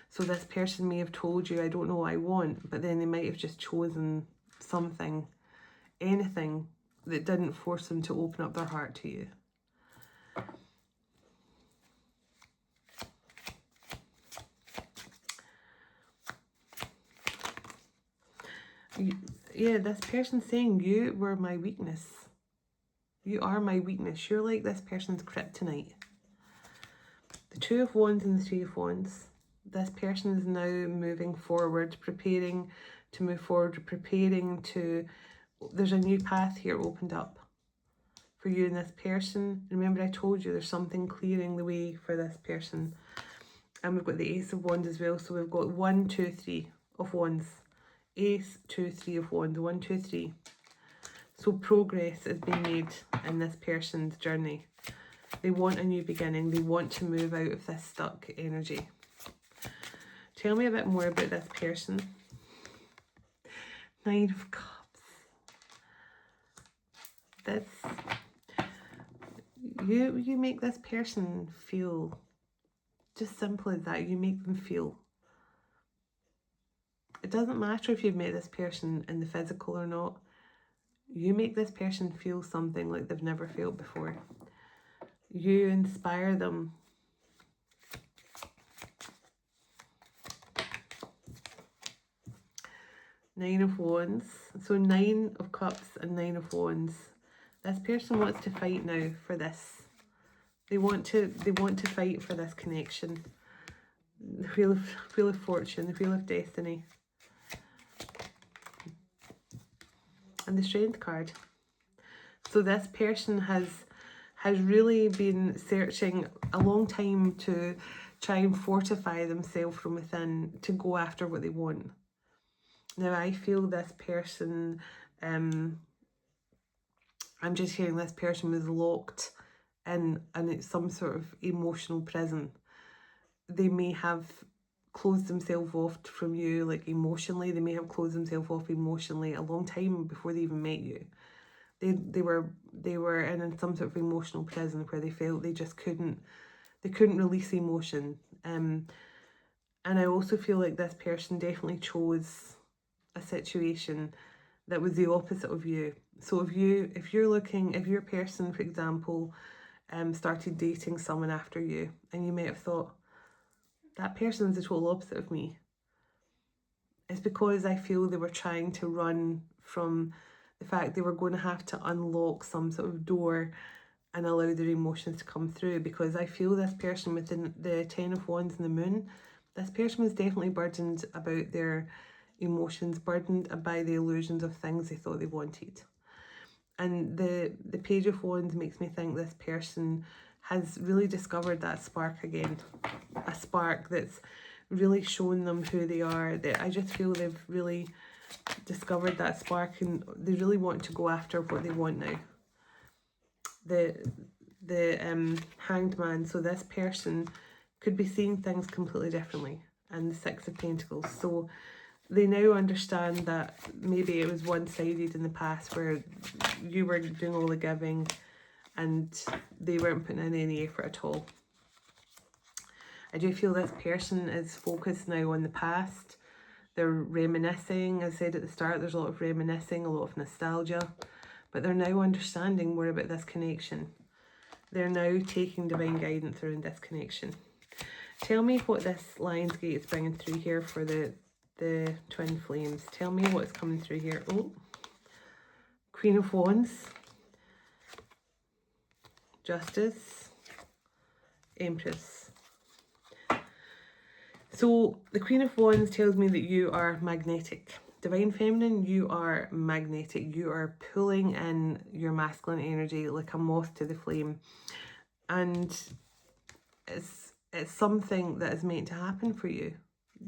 Speaker 1: So this person may have told you, I don't know what I want, but then they might have just chosen something, anything that didn't force them to open up their heart to you. Yeah, this person's saying you were my weakness. You are my weakness. You're like this person's kryptonite. The Two of Wands and the Three of Wands. This person is now moving forward, preparing to move forward, there's a new path here opened up for you and this person. Remember I told you there's something clearing the way for this person. And we've got the Ace of Wands as well. So we've got 1, 2, 3 of Wands. Ace, 2, 3 of Wands. 1, 2, 3. So progress is being made in this person's journey. They want a new beginning. They want to move out of this stuck energy. Tell me a bit more about this person. 9 of Cups. This, you make this person feel, just simple as that, you make them feel. It doesn't matter if you've met this person in the physical or not. You make this person feel something like they've never felt before. You inspire them. Nine of Wands. So 9 of Cups and 9 of Wands. This person wants to fight now for this. They want to fight for this connection. The Wheel of Fortune, the Wheel of Destiny. And the Strength card. So this person has really been searching a long time to try and fortify themselves from within to go after what they want. Now I feel this person, I'm just hearing this person was locked in it's some sort of emotional prison. They may have closed themselves off from you, like emotionally. They may have closed themselves off emotionally a long time before they even met you. They were in some sort of emotional prison where they felt they just couldn't release emotion. And I also feel like this person definitely chose a situation that was the opposite of you. So if your person, for example, started dating someone after you, and you might have thought, that person's the total opposite of me. It's because I feel they were trying to run from the fact they were going to have to unlock some sort of door and allow their emotions to come through. Because I feel this person within the 10 of Wands and the Moon, this person was definitely burdened about their emotions, burdened by the illusions of things they thought they wanted. And the Page of Wands makes me think this person has really discovered that spark again. A spark that's really shown them who they are. That I just feel they've really discovered that spark and they really want to go after what they want now. The Hanged Man. So this person could be seeing things completely differently. And the Six of Pentacles. So they now understand that maybe it was one-sided in the past where you were doing all the giving and they weren't putting in any effort at all. I do feel this person is focused now on the past. They're reminiscing. As I said at the start, there's a lot of reminiscing, a lot of nostalgia. But they're now understanding more about this connection. They're now taking divine guidance around this connection. Tell me what this Lionsgate is bringing through here for the Twin Flames. Tell me what's coming through here. Oh, Queen of Wands. Justice. Empress. So the Queen of Wands tells me that you are magnetic. Divine Feminine, you are magnetic. You are pulling in your masculine energy like a moth to the flame. And it's something that is meant to happen for you.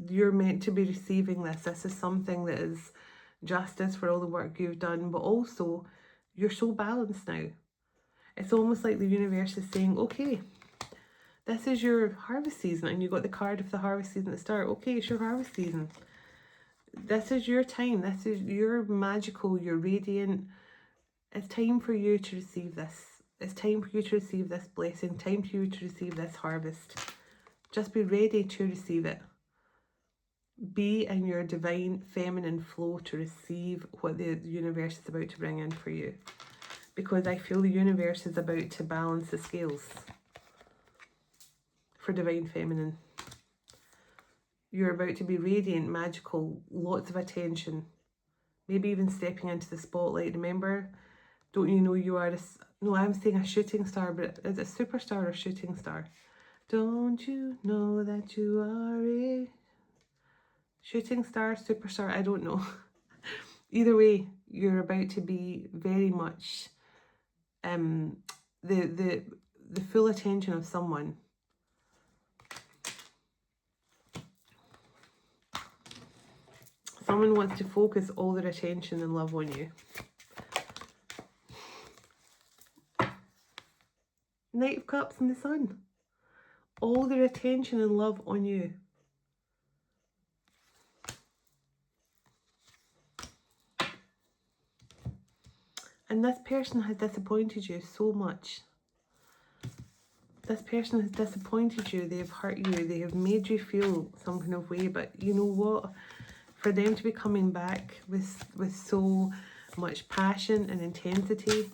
Speaker 1: You're meant to be receiving this. This is something that is justice for all the work you've done, but also you're so balanced now. It's almost like the universe is saying, okay, this is your harvest season, and you got the card of the harvest season at the start. Okay, it's your harvest season. This is your time. This is your magical, your radiant. It's time for you to receive this. It's time for you to receive this blessing. Time for you to receive this harvest. Just be ready to receive it. Be in your divine feminine flow to receive what the universe is about to bring in for you. Because I feel the universe is about to balance the scales for divine feminine. You're about to be radiant, magical, lots of attention. Maybe even stepping into the spotlight. Remember, don't you know you are a... No, I'm saying a shooting star, but is it a superstar or a shooting star? Don't you know that you are a shooting star, superstar? I don't know. Either way, you're about to be very much the full attention of someone. Someone wants to focus all their attention and love on you. Knight of Cups and the Sun. All their attention and love on you. And this person has disappointed you so much. This person has disappointed you. They have hurt you. They have made you feel some kind of way. But you know what? For them to be coming back with so much passion and intensity,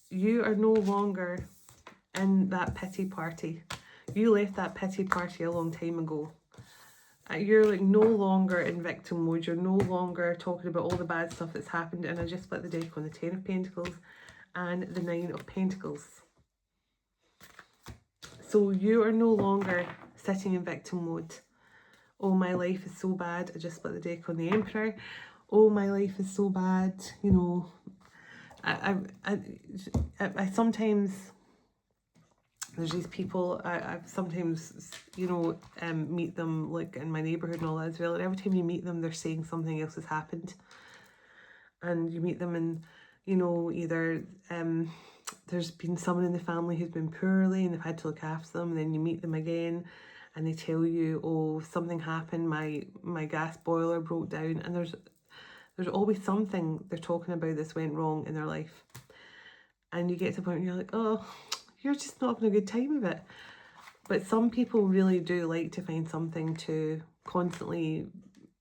Speaker 1: you are no longer in that pity party. You left that pity party a long time ago. You're like no longer in victim mode. You're no longer talking about all the bad stuff that's happened. And I just split the deck on the 10 of Pentacles and the 9 of Pentacles. So you are no longer sitting in victim mode. Oh, my life is so bad. I just split the deck on the Emperor. Oh, my life is so bad. You know, I sometimes, there's these people, I sometimes, you know, meet them like in my neighbourhood and all that as well. And every time you meet them, they're saying something else has happened. And you meet them and, you know, either there's been someone in the family who's been poorly and they've had to look after them. And then you meet them again and they tell you, oh, something happened, my gas boiler broke down. And there's always something they're talking about that's went wrong in their life. And you get to a point where you're like, oh, you're just not having a good time of it. But some people really do like to find something to constantly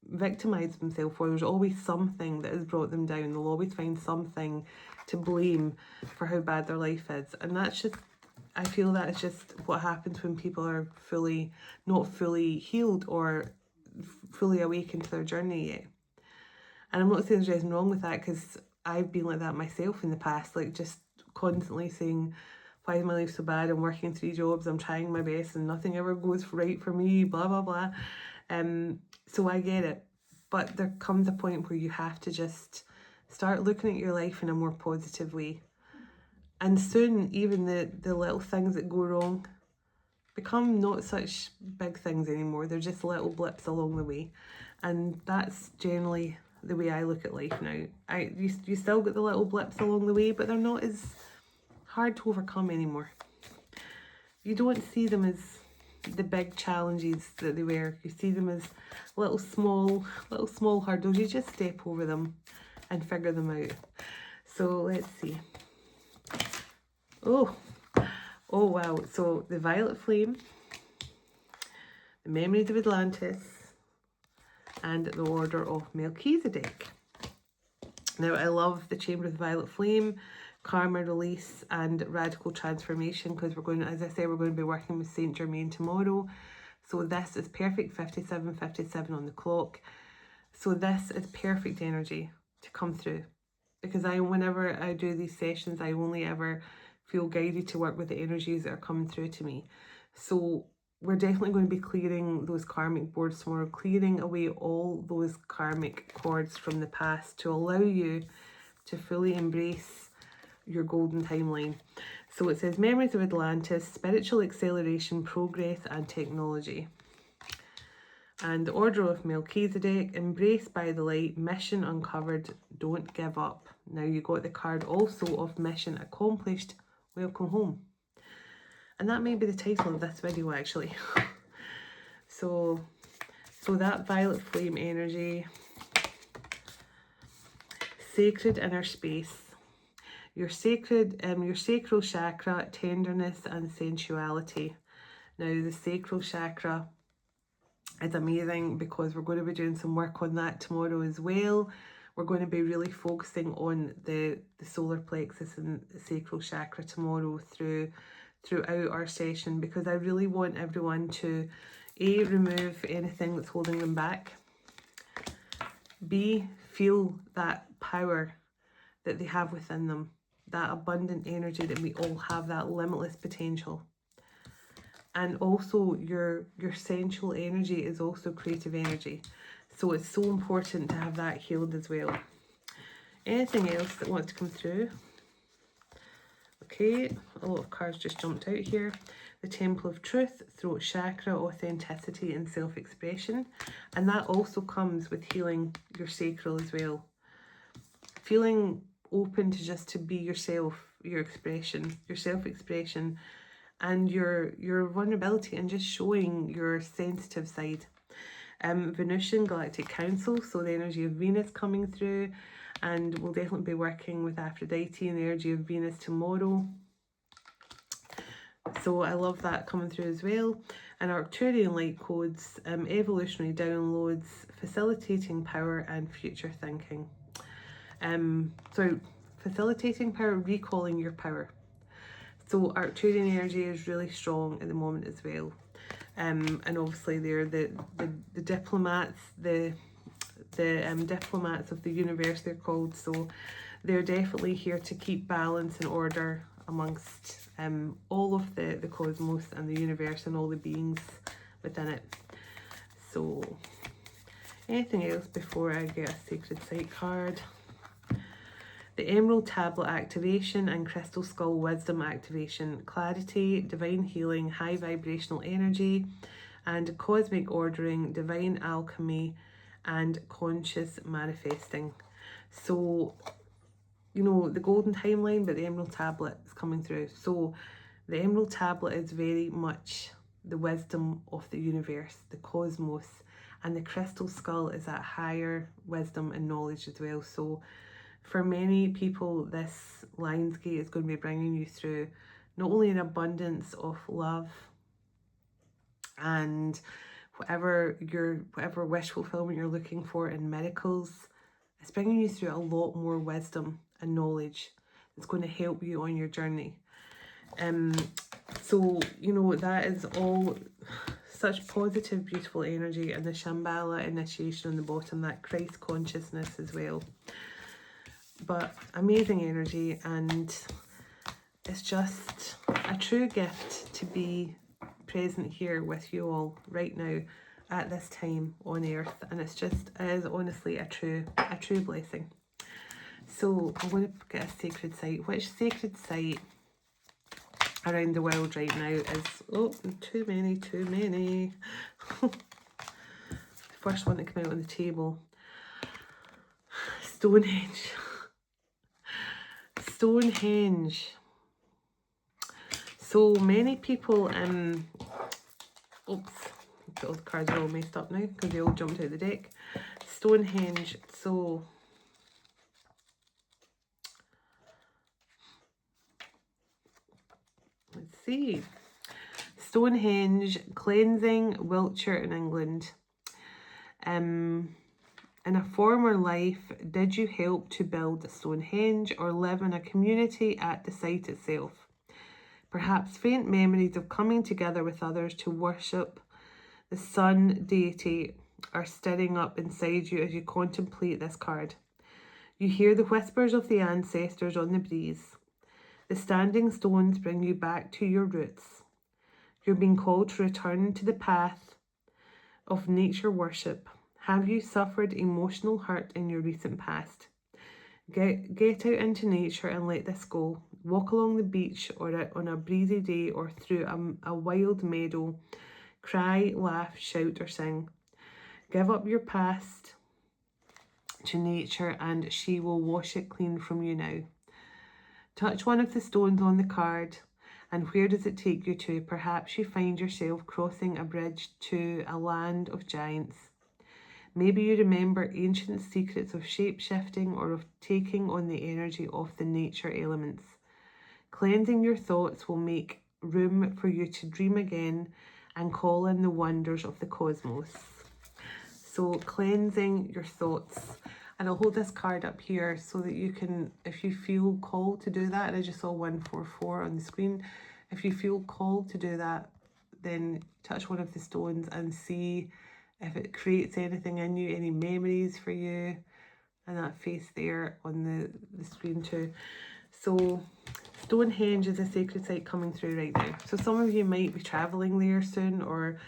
Speaker 1: victimize themselves for. There's always something that has brought them down. They'll always find something to blame for how bad their life is. And that's just, I feel that is just what happens when people are not fully healed or fully awakened to their journey yet. And I'm not saying there's anything wrong with that, because I've been like that myself in the past, like just constantly saying, why is my life so bad? I'm working 3 jobs, I'm trying my best and nothing ever goes right for me, blah, blah, blah. So I get it. But there comes a point where you have to just start looking at your life in a more positive way. And soon, even the little things that go wrong become not such big things anymore. They're just little blips along the way. And that's generally the way I look at life now. You still get the little blips along the way, but they're not as hard to overcome anymore. You don't see them as the big challenges that they were. You see them as little small hurdles. You just step over them and figure them out. So let's see. Oh wow. So the Violet Flame, the Memories of Atlantis, and the Order of Melchizedek. Now, I love the Chamber of the Violet Flame, Karma Release, and Radical Transformation, because we're going to, as I said, we're going to be working with Saint Germain tomorrow. So this is perfect 57:57 on the clock. So this is perfect energy to come through, because whenever I do these sessions, I only ever feel guided to work with the energies that are coming through to me. So we're definitely going to be clearing those karmic boards tomorrow, clearing away all those karmic cords from the past to allow you to fully embrace your golden timeline. So it says Memories of Atlantis, Spiritual Acceleration, Progress and Technology. And the Order of Melchizedek, Embraced by the Light, Mission Uncovered, Don't Give Up. Now you got the card also of Mission Accomplished, Welcome Home. And that may be the title of this video actually. So that Violet Flame energy, Sacred Inner Space, your sacral chakra, tenderness and sensuality. Now the sacral chakra is amazing, because we're going to be doing some work on that tomorrow as well. We're going to be really focusing on the solar plexus and the sacral chakra tomorrow throughout our session, because I really want everyone to A, remove anything that's holding them back, B, feel that power that they have within them, that abundant energy that we all have, that limitless potential. And also your sensual energy is also creative energy. So it's so important to have that healed as well. Anything else that wants to come through? Okay, a lot of cards just jumped out here. the Temple of Truth, throat chakra, authenticity and self-expression. And that also comes with healing your sacral as well. Feeling open to just to be yourself, your expression, your self-expression, and your vulnerability, and just showing your sensitive side. Venusian Galactic Council, so the energy of Venus coming through, and we'll definitely be working with Aphrodite and the energy of Venus tomorrow. So I love that coming through as well. And Arcturian light codes, evolutionary downloads, facilitating power and future thinking. So facilitating power, recalling your power. So Arcturian energy is really strong at the moment as well. And obviously they're the diplomats, the diplomats of the universe, they're called. So they're definitely here to keep balance and order amongst all of the cosmos and the universe and all the beings within it. So anything else before I get a sacred site card? The Emerald Tablet activation and Crystal Skull Wisdom activation. Clarity, divine healing, high vibrational energy, and cosmic ordering, divine alchemy, and conscious manifesting. So, you know, the golden timeline, but the Emerald Tablet is coming through. So the Emerald Tablet is very much the wisdom of the universe, the cosmos, and the Crystal Skull is that higher wisdom and knowledge as well. So for many people, this Lionsgate is going to be bringing you through not only an abundance of love and whatever wish fulfillment you're looking for in miracles, it's bringing you through a lot more wisdom and knowledge that's going to help you on your journey. So, you know, that is all such positive, beautiful energy, and the Shambhala initiation on the bottom, that Christ consciousness as well. But amazing energy, and it's just a true gift to be present here with you all right now at this time on earth, and it is honestly a true blessing. So I'm going to get a sacred site. Which sacred site around the world right now is, oh, too many the first one to come out on the table, Stonehenge. So many people, oops, all the cards are all messed up now because they all jumped out of the deck. Stonehenge, so let's see. Stonehenge, cleansing, Wiltshire in England. In a former life, did you help to build Stonehenge or live in a community at the site itself? Perhaps faint memories of coming together with others to worship the sun deity are stirring up inside you as you contemplate this card. You hear the whispers of the ancestors on the breeze. The standing stones bring you back to your roots. You're being called to return to the path of nature worship. Have you suffered emotional hurt in your recent past? Get out into nature and let this go. Walk along the beach or on a breezy day or through a wild meadow. Cry, laugh, shout or sing. Give up your past to nature and she will wash it clean from you now. Touch one of the stones on the card, and where does it take you to? Perhaps you find yourself crossing a bridge to a land of giants. Maybe you remember ancient secrets of shape-shifting or of taking on the energy of the nature elements. Cleansing your thoughts will make room for you to dream again and call in the wonders of the cosmos. So cleansing your thoughts. And I'll hold this card up here so that you can, if you feel called to do that, and I just saw 144 on the screen, if you feel called to do that, then touch one of the stones and see if it creates anything in you, any memories for you, and that face there on the screen too. So Stonehenge is a sacred site coming through right now. So some of you might be travelling there soon or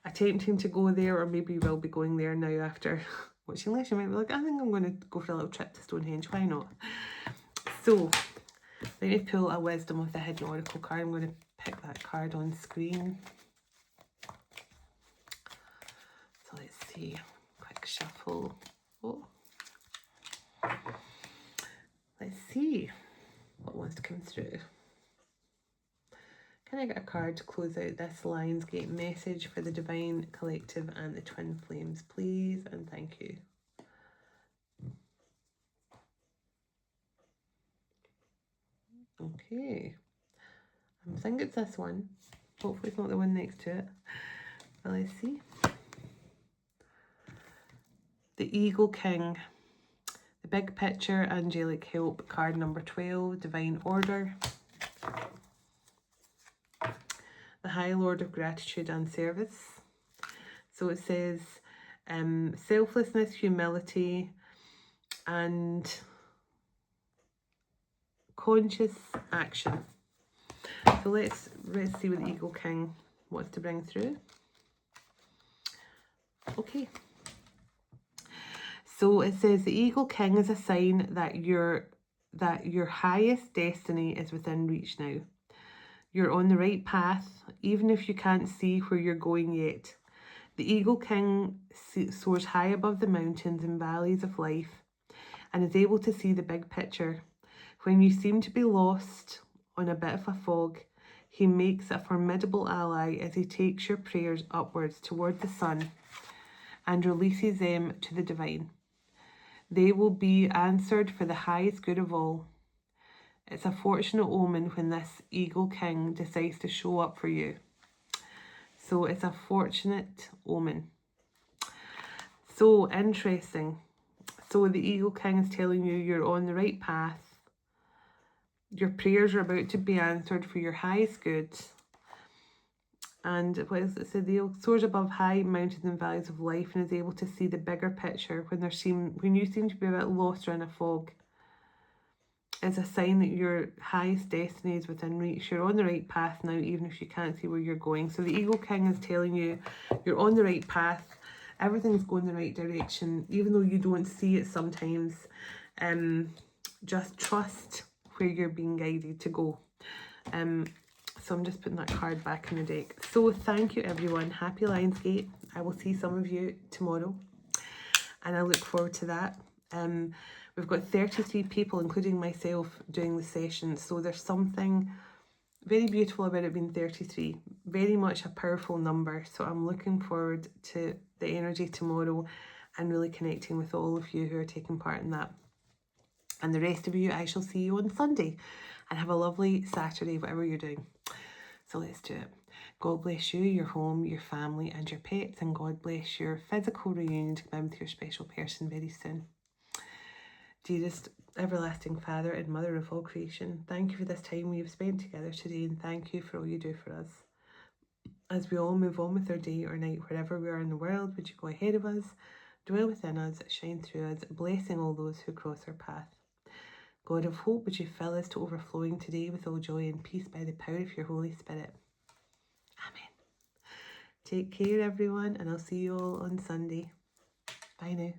Speaker 1: attempting to go there, or maybe you will be going there now after watching this. You might be like, I think I'm going to go for a little trip to Stonehenge, why not? So let me pull a Wisdom of the Hidden Oracle card. I'm going to pick that card on screen. So let's see, quick shuffle. Oh, let's see what wants to come through. Can I get a card to close out this Lionsgate message for the Divine Collective and the Twin Flames, please? And thank you. Okay. I think it's this one. Hopefully it's not the one next to it. But let's see. The Eagle King. The Big Picture, Angelic Help, card number 12, Divine Order. The High Lord of Gratitude and Service. So it says selflessness, humility, and conscious action. So let's see what the Eagle King wants to bring through. Okay. So it says the Eagle King is a sign that your highest destiny is within reach now. You're on the right path, even if you can't see where you're going yet. The Eagle King soars high above the mountains and valleys of life and is able to see the big picture. When you seem to be lost on a bit of a fog, he makes a formidable ally as he takes your prayers upwards toward the sun and releases them to the divine. They will be answered for the highest good of all. It's a fortunate omen when this Eagle King decides to show up for you. So it's a fortunate omen. So interesting. So the Eagle King is telling you you're on the right path. Your prayers are about to be answered for your highest good. And what does it say? The soars above high mountains and valleys of life and is able to see the bigger picture when you seem to be a bit lost or in a fog. It's a sign that your highest destiny is within reach. You're on the right path now, even if you can't see where you're going. So the Eagle King is telling you you're on the right path. Everything's going the right direction, even though you don't see it sometimes. Just trust where you're being guided to go. So I'm just putting that card back in the deck. So thank you, everyone. Happy Lionsgate. I will see some of you tomorrow, and I look forward to that. We've got 33 people, including myself, doing the session. So there's something very beautiful about it being 33. Very much a powerful number. So I'm looking forward to the energy tomorrow and really connecting with all of you who are taking part in that. And the rest of you, I shall see you on Sunday. And have a lovely Saturday, whatever you're doing. So let's do it. God bless you, your home, your family, and your pets. And God bless your physical reunion to come with your special person very soon. Dearest everlasting Father and Mother of all creation, thank you for this time we have spent together today, and thank you for all you do for us. As we all move on with our day or night, wherever we are in the world, would you go ahead of us, dwell within us, shine through us, blessing all those who cross our path. God of hope, would you fill us to overflowing today with all joy and peace by the power of your Holy Spirit. Amen. Take care, everyone, and I'll see you all on Sunday. Bye now.